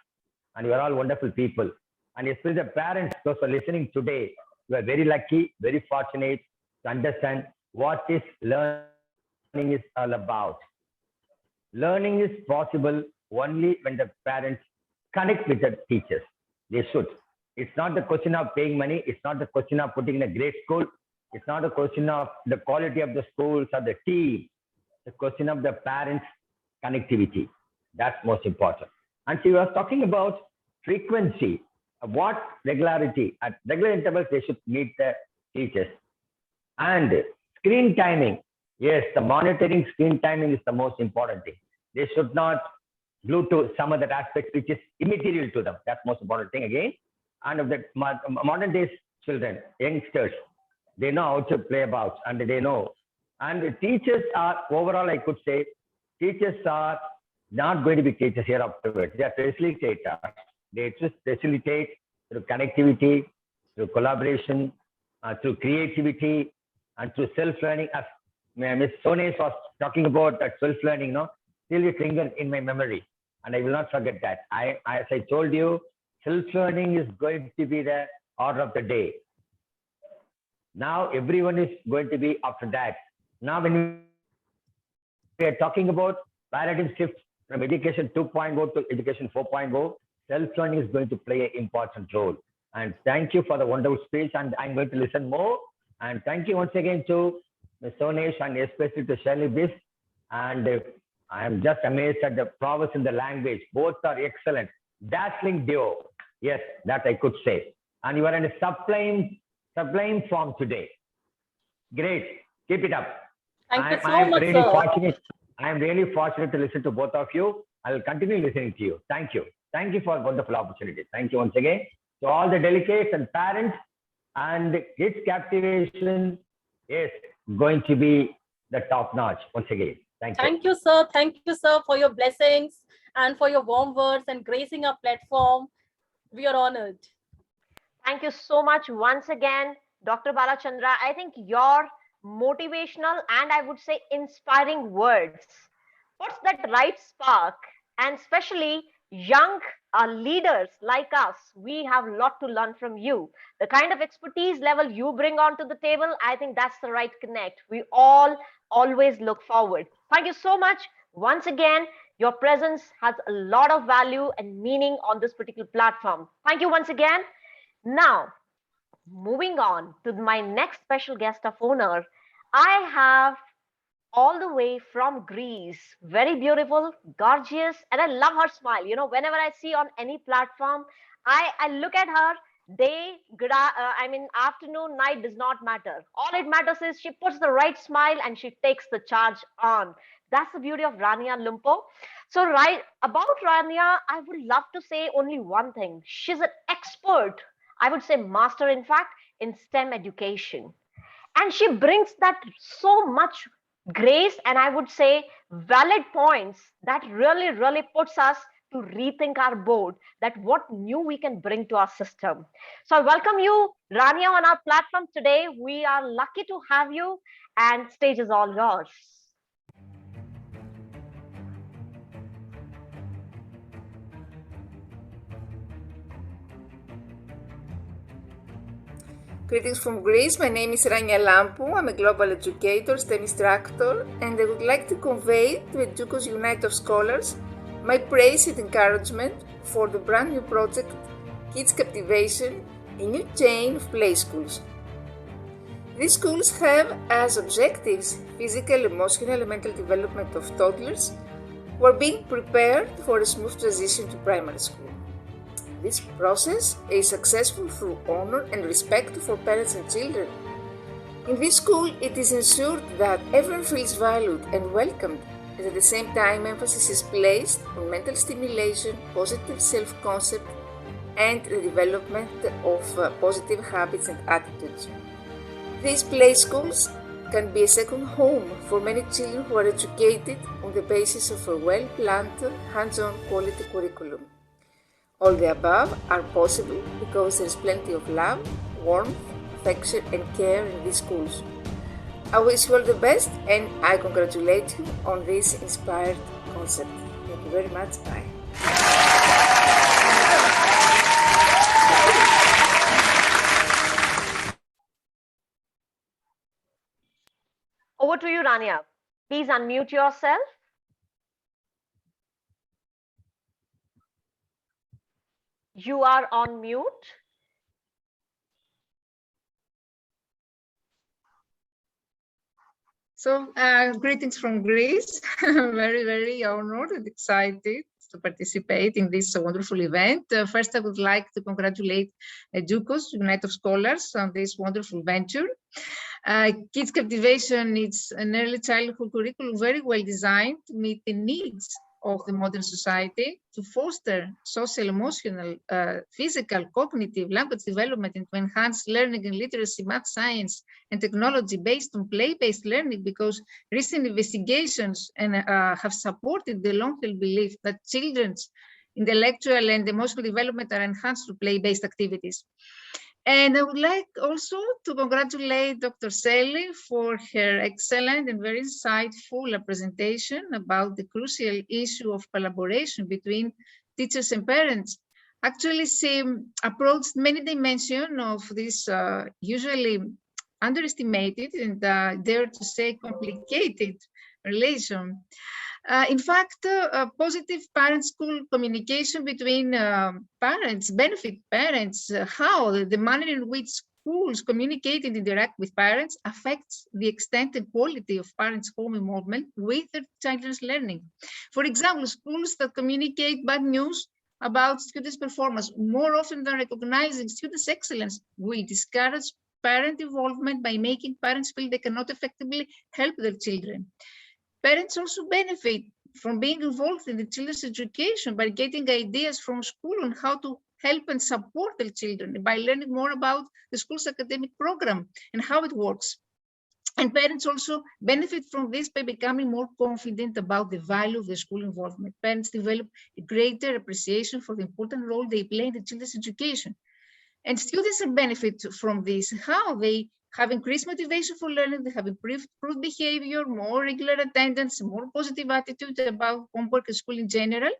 and you are all wonderful people. And especially the parents, those who are listening today, you are very lucky, very fortunate to understand what is learning is all about. Learning is possible only when the parents connect with the teachers. They should. It's not the question of paying money. It's not the question of putting in a great school. It's not a question of the quality of the schools or the team. It's a question of the parents' connectivity. That's most important. And she was talking about frequency, what regularity, at regular intervals they should meet the teachers. And screen timing. Yes, the monitoring screen timing is the most important thing. They should not glue to some other aspects which is immaterial to them. That's the most important thing again. And of the modern days children, youngsters, they know how to play about, and they know. And the teachers are, overall, I could say, teachers are not going to be teachers here afterwards. They are facilitators. They just facilitate through connectivity, through collaboration, through creativity, and through self-learning. As Ms. Sonia was talking about that self-learning, no, still it's lingered in my memory, and I will not forget that. As I told you, self-learning is going to be the order of the day. Now everyone is going to be after that. Now when we are talking about paradigm shift from education 2.0 to education 4.0, self-learning is going to play an important role. And thank you for the wonderful speech, and I'm going to listen more. And thank you once again to Ms. Sonesh and especially to Shirley Biss. And I am just amazed at the prowess in the language. Both are excellent. Dazzling duo. Yes, that I could say. And you are in a sublime form today. Great. Keep it up. Thank you so much, really sir. fortunate. I am really fortunate to listen to both of you. I will continue listening to you. Thank you. Thank you for wonderful opportunity. Thank you once again to all the delegates and parents. And Kids Captivation is going to be the top notch once again. Thank you. Thank you, sir. Thank you, sir, for your blessings and for your warm words and gracing our platform. We are honored. Thank you so much once again, Dr. Balachandra. I think your motivational and I would say inspiring words puts that right spark, and especially young leaders like us, we have a lot to learn from you. The kind of expertise level you bring onto the table, I think that's the right connect. We all always look forward. Thank you so much once again. Your presence has a lot of value and meaning on this particular platform. Thank you once again. Now, moving on to my next special guest of honor, I have all the way from Greece, very beautiful, gorgeous, and I love her smile. You know, whenever I see on any platform, I look at her. Day, afternoon, night does not matter. All it matters is she puts the right smile and she takes the charge on. That's the beauty of Rania Lumpo. So, right about Rania, I would love to say only one thing. She's an expert, I would say master, in fact, in STEM education. And she brings that so much grace and I would say valid points that really puts us to rethink our board, that what new we can bring to our system. So I welcome you, Rania, on our platform today. We are lucky to have you, and stage is all yours. Greetings from Greece. My name is Rania Lampou. I'm a global educator, STEM instructor, and I would like to convey to EDUCOS Unite of Scholars my praise and encouragement for the brand new project Kids Captivation, a new chain of play schools. These schools have as objectives physical, emotional, and mental development of toddlers who are being prepared for a smooth transition to primary school. This process is successful through honor and respect for parents and children. In this school, it is ensured that everyone feels valued and welcomed, and at the same time emphasis is placed on mental stimulation, positive self-concept, and the development of positive habits and attitudes. These play schools can be a second home for many children who are educated on the basis of a well-planned, hands-on quality curriculum. All the above are possible because there is plenty of love, warmth, affection, and care in these schools. I wish you all the best and I congratulate you on this inspired concept. Thank you very much. Bye. Over to you, Rania. Please unmute yourself. You are on mute. So, greetings from Greece. Very honored and excited to participate in this wonderful event. First, I would like to congratulate EDUCOS, Unite of Scholars, on this wonderful venture. Kids Captivation is an early childhood curriculum very well designed to meet the needs of the modern society, to foster social, emotional, physical, cognitive, language development, and to enhance learning and literacy, math, science, and technology based on play-based learning, because recent investigations have supported the long-held belief that children's intellectual and emotional development are enhanced through play-based activities. And I would like also to congratulate Dr. Selly for her excellent and very insightful presentation about the crucial issue of collaboration between teachers and parents. Actually, she approached many dimensions of this usually underestimated and dare to say complicated relation. In fact, positive parent-school communication between parents benefit parents. How the manner in which schools communicate and interact with parents affects the extent and quality of parents' home involvement with their children's learning. For example, schools that communicate bad news about students' performance more often than recognizing students' excellence will discourage parent involvement by making parents feel they cannot effectively help their children. Parents also benefit from being involved in the children's education by getting ideas from school on how to help and support the children, by learning more about the school's academic program and how it works. And parents also benefit from this by becoming more confident about the value of the school involvement. Parents develop a greater appreciation for the important role they play in the children's education. And students benefit from this. How? They have increased motivation for learning, they have improved behavior, more regular attendance, more positive attitude about homework and school in general.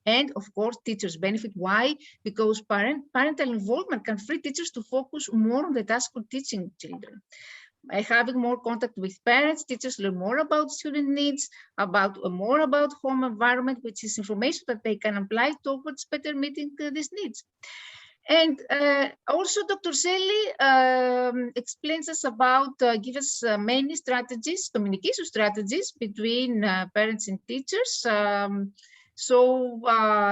And of course, teachers benefit. Why? Because parental involvement can free teachers to focus more on the task of teaching children. By having more contact with parents, teachers learn more about student needs, more about home environment, which is information that they can apply towards better meeting these needs. And also Dr. Shelley explains us about, give us many strategies, communication strategies between parents and teachers. So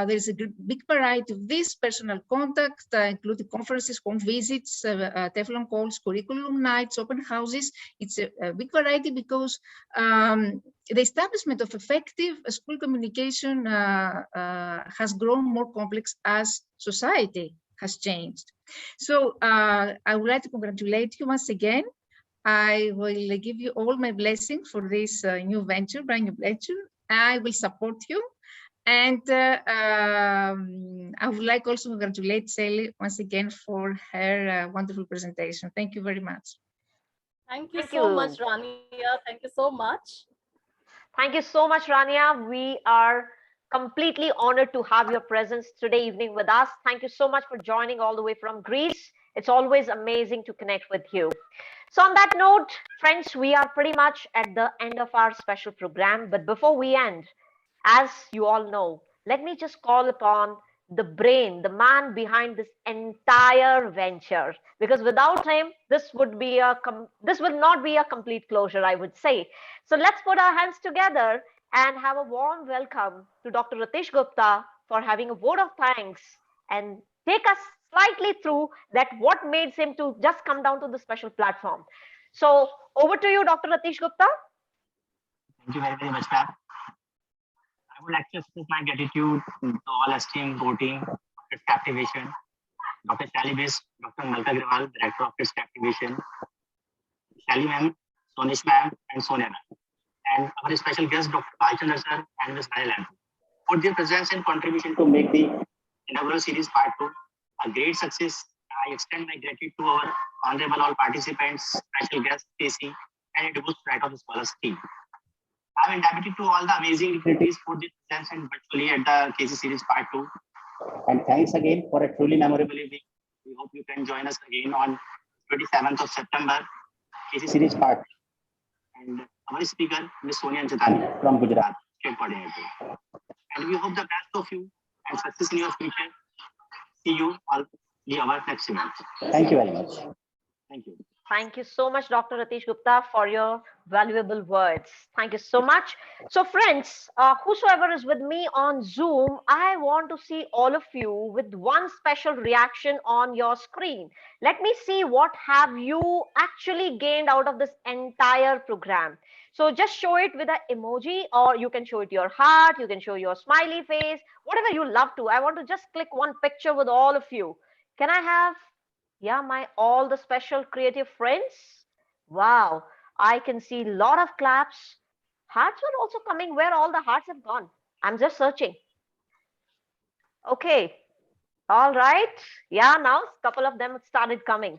there's a big variety of this: personal contact, including conferences, home visits, Teflon calls, curriculum nights, open houses. It's a big variety because the establishment of effective school communication has grown more complex as society has changed. So I would like to congratulate you once again. I will give you all my blessings for this new venture, brand new venture. I will support you. And I would like also to congratulate Sally once again for her wonderful presentation. Thank you very much. Thank you Thank so you. much, Rania. Thank you so much. Thank you so much, Rania. We are completely honored to have your presence today evening with us. Thank you so much for joining all the way from Greece. It's always amazing to connect with you. So on that note, friends, we are pretty much at the end of our special program. But before we end, as you all know, let me just call upon the brain, the man behind this entire venture, because without him, this would not be a complete closure, I would say. So let's put our hands together and have a warm welcome to Dr. Ratish Gupta for having a vote of thanks and take us slightly through that what made him to just come down to the special platform. So over to you, Dr. Ratish Gupta. Thank you very, very much, ma'am. I would like to express my gratitude to all esteemed voting, Dr. Captivation, Dr. Shally Bish, Dr. Malka Agrawal, Director of Kids Captivation, Shally ma'am, Sonish ma'am, and Sonia ma'am, and our special guest, Dr. Bhalchandra sir and Ms. Maya Lampu, for their presence and contribution to make the inaugural series part 2 a great success. I extend my gratitude to our honorable all participants, special guest, Casey, and individuals right of the scholars team. I'm indebted to all the amazing dignitaries for their presence and virtually at the KC series part 2. And thanks again for a truly memorable evening. We hope you can join us again on 27th of September, KC series part 2. And our speaker, Ms. Sonia Anchitani from Gujarat, state coordinator. And we hope the best of you and success in your future. See you all in our next event. Thank you very much. Thank you. Thank you so much, Dr. Ratish Gupta, for your valuable words. Thank you so much. So friends, whosoever is with me on Zoom, I want to see all of you with one special reaction on your screen. Let me see what have you actually gained out of this entire program. So just show it with an emoji, or you can show it your heart, you can show your smiley face, whatever you love to. I want to just click one picture with all of you. Can I have all the special creative friends? Wow, I can see a lot of claps. Hearts were also coming. Where all the hearts have gone? I'm just searching. Okay, all right. Yeah, now a couple of them started coming.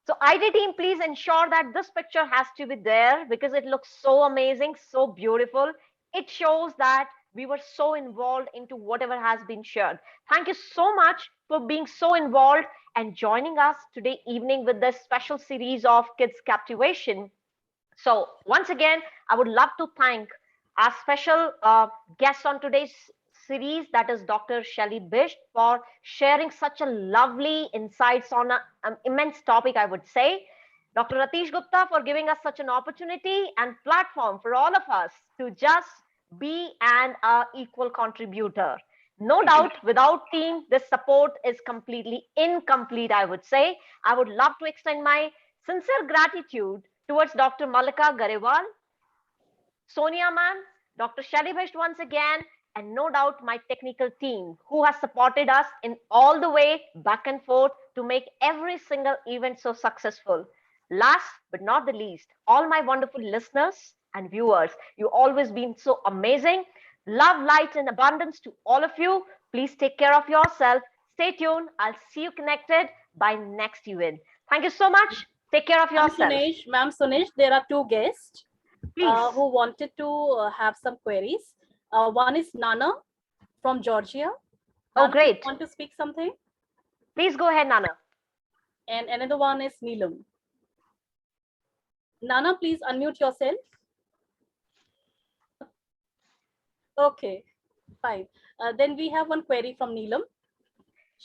So ID team, please ensure that this picture has to be there because it looks so amazing, so beautiful. It shows that we were so involved into whatever has been shared. Thank you so much for being so involved and joining us today evening with this special series of Kids Captivation. So once again, I would love to thank our special guest on today's series, that is Dr. Shally Bish, for sharing such a lovely insights on an immense topic, I would say. Dr. Ratish Gupta for giving us such an opportunity and platform for all of us to just be an equal contributor. No doubt, without team, this support is completely incomplete, I would say. I would love to extend my sincere gratitude towards Dr. Malika Garewal, Sonia ma'am, Dr. Shalibhest once again, and no doubt my technical team who has supported us in all the way back and forth to make every single event so successful. Last but not the least, all my wonderful listeners and viewers, you always been so amazing. Love, light, and abundance to all of you. Please take care of yourself. Stay tuned. I'll see you connected by next event. Thank you so much. Take care of yourself. Ma'am Sunesh, there are two guests Please. who wanted to have some queries. One is Nana from Georgia. Oh, Nana, great. Want to speak something? Please go ahead, Nana. And another one is Neelam. Nana, please unmute yourself. Okay, fine. Then we have one query from Neelam.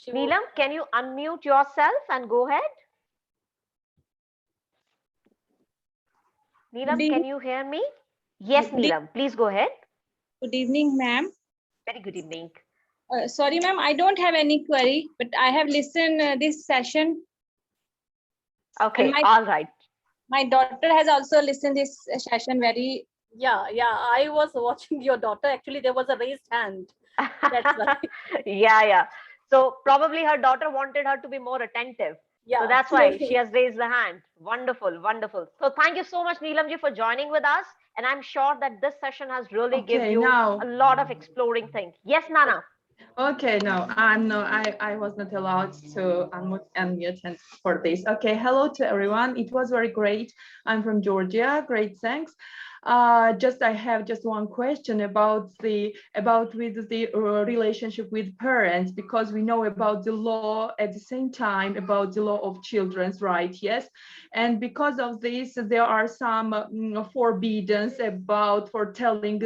Neelam, can you unmute yourself and go ahead? Neelam, can you hear me? Yes, Neelam, please go ahead. Good evening, ma'am. Very good evening. Sorry, ma'am, I don't have any query, but I have listened this session. Okay, all right. My daughter has also listened this session very. Yeah, I was watching your daughter. Actually, there was a raised hand. That's why. Yeah. So probably her daughter wanted her to be more attentive. Yeah. So that's why she has raised the hand. Wonderful, wonderful. So thank you so much, Neelamji, for joining with us. And I'm sure that this session has really given you a lot of exploring things. Yes, Nana. Okay, no, I was not allowed to unmute and for this. Okay, hello to everyone. It was very great. I'm from Georgia. Great, thanks. I have just one question about the relationship with parents, because we know about the law at the same time about the law of children's right, yes, and because of this there are some forbiddance for telling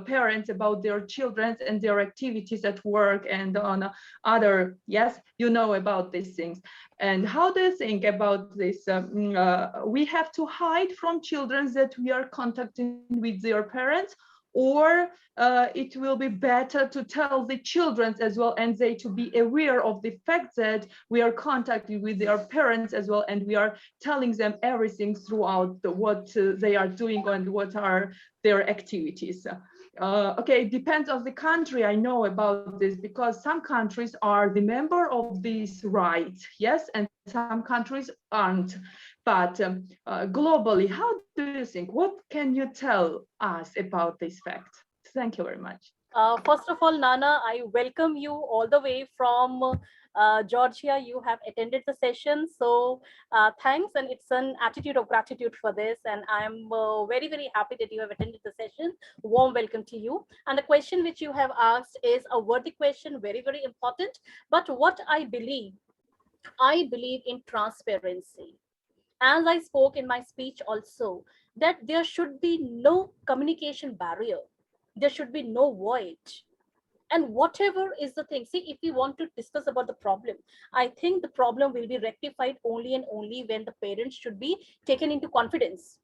parents about their children and their activities at work and on other, yes, you know about these things. And how do you think about this? We have to hide from children that we are contacting with their parents, or it will be better to tell the children as well, and they to be aware of the fact that we are contacting with their parents as well, and we are telling them everything throughout what they are doing and what are their activities. Okay, it depends on the country. I know about this because some countries are the member of this right, yes, and some countries aren't. But globally, how do you think? What can you tell us about this fact? Thank you very much. First of all, Nana, I welcome you all the way from Georgia. You have attended the session, so thanks, and it's an attitude of gratitude for this, and I'm very, very happy that you have attended the session. Warm welcome to you. And the question which you have asked is a worthy question, very, very important. But what I believe in transparency. As I spoke in my speech also, that there should be no communication barrier. There should be no void. And whatever is the thing, see, if we want to discuss about the problem, I think the problem will be rectified only and only when the parents should be taken into confidence.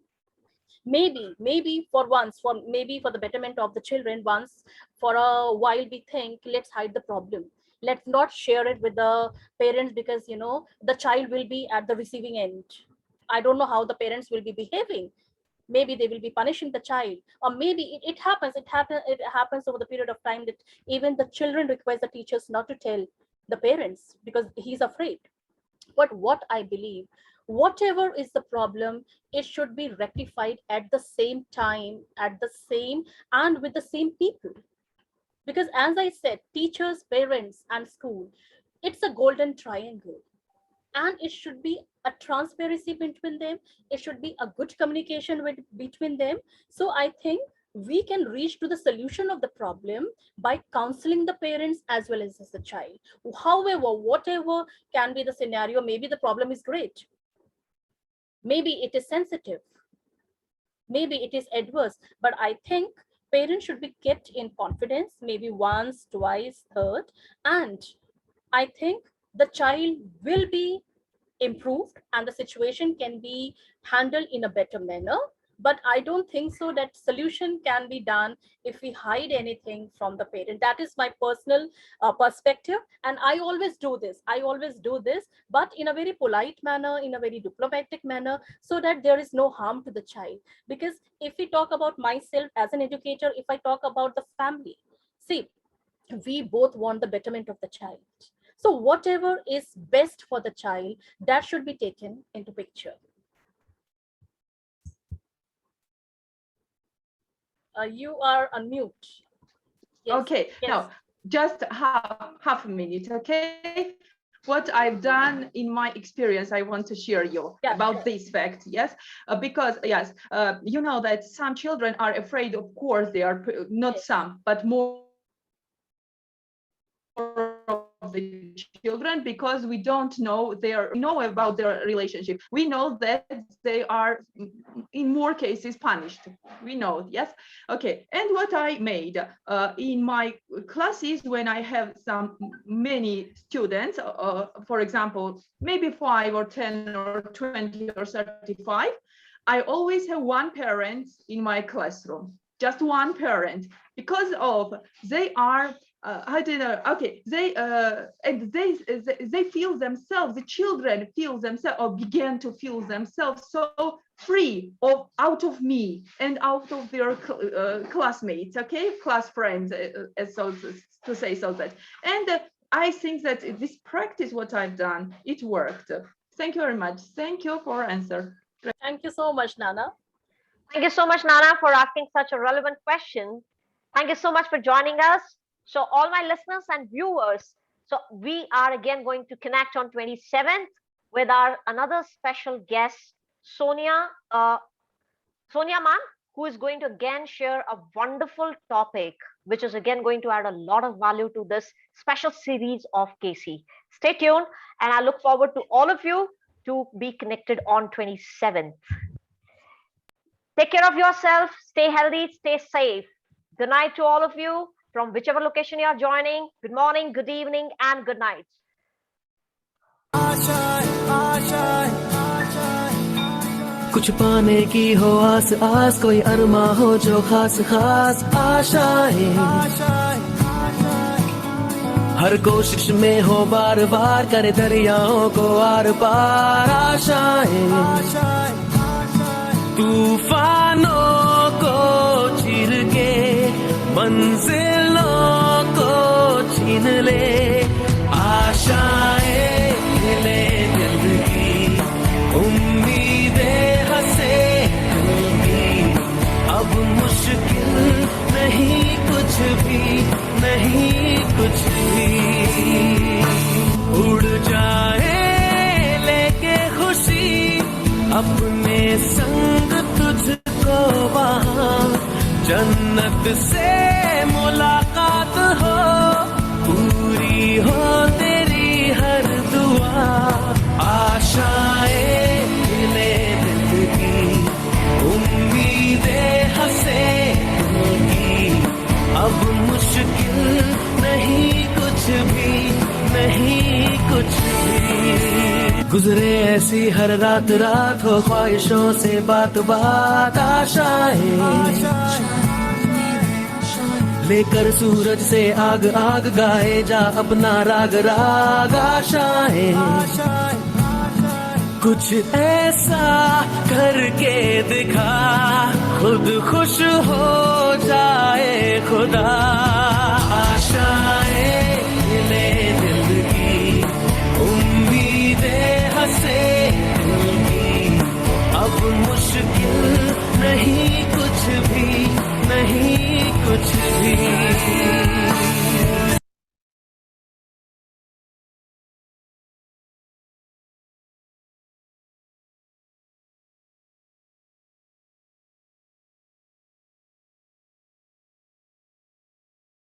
Maybe for once, maybe for the betterment of the children, once for a while we think, let's hide the problem. Let's not share it with the parents, because the child will be at the receiving end. I don't know how the parents will be behaving. Maybe they will be punishing the child, or maybe it happens over the period of time that even the children request the teachers not to tell the parents because he's afraid. But what I believe, whatever is the problem, it should be rectified at the same time, and with the same people. Because as I said, teachers, parents, and school, it's a golden triangle. And it should be a transparency between them. It should be a good communication between them. So I think we can reach to the solution of the problem by counseling the parents as well as the child. However, whatever can be the scenario, maybe the problem is great. Maybe it is sensitive. Maybe it is adverse. But I think parents should be kept in confidence, maybe once, twice, third. And I think the child will be improved and the situation can be handled in a better manner. But I don't think so that solution can be done if we hide anything from the parent. That is my personal perspective. And I always do this. But in a very polite manner, in a very diplomatic manner, so that there is no harm to the child. Because if we talk about myself as an educator, if I talk about the family, see, we both want the betterment of the child. So whatever is best for the child, that should be taken into picture. You are on mute. Yes. Okay, Yes. now just half a minute, okay? What I've done in my experience, I want to share you about this fact, yes? Because, yes, you know that some children are afraid, of course, they are not some, but more of the children, because we don't know about their relationship. We know that they are in more cases punished. We know, yes. Okay, and what I made in my classes, when I have many students, for example, maybe 5 or 10 or 20 or 35, I always have one parent in my classroom, just one parent, because of they are I don't know. Okay, they feel themselves. The children feel themselves, or begin to feel themselves so free out of me and out of their classmates. Okay, class friends, so to say so that. And I think that this practice, what I've done, it worked. Thank you very much. Thank you for answer. Thank you so much, Nana. Thank you so much, Nana, for asking such a relevant question. Thank you so much for joining us. So all my listeners and viewers, so we are again going to connect on 27th with our another special guest, Sonia Mann, who is going to again share a wonderful topic, which is again going to add a lot of value to this special series of KC. Stay tuned, and I look forward to all of you to be connected on 27th. Take care of yourself, stay healthy, stay safe. Good night to all of you. From whichever location you are joining, good morning, good evening, and good night. कुछ पाने की हो आस आस, कोई अरमा हो जो खास खास आशाएं, हर कोशिश में हो बार बार, करे दरियाओं को आर पार आशाएं, तूफानों को चीर के मंजिलों को छीन ले, आशाएं खिले दिल की, उम्मीदें हंसे दिल की, अब मुश्किल नहीं कुछ भी, नहीं कुछ भी, उड़ जाए लेके खुशी अपने संग तुझको वहाँ, जन्नत से मुलाकात हो, पूरी हो तेरी हर दुआ, आशाएं खिले दिल की, उम्मीदें हंसे दिल की, अब मुश्किल नहीं कुछ भी, नहीं कुछ भी, गुजरे ऐसी हर रात रात, हो ख्वाहिशों से बात बात, आशाएं लेकर सूरज से आग आग, गाए जा अपना राग राग, आशाएं कुछ ऐसा करके दिखा, खुद खुश हो जाए खुदा, आशाएं खिले दिल की, उम्मीदें हंसे दिल की, अब मुश्किल नहीं कुछ भी, नहीं कुछ भी।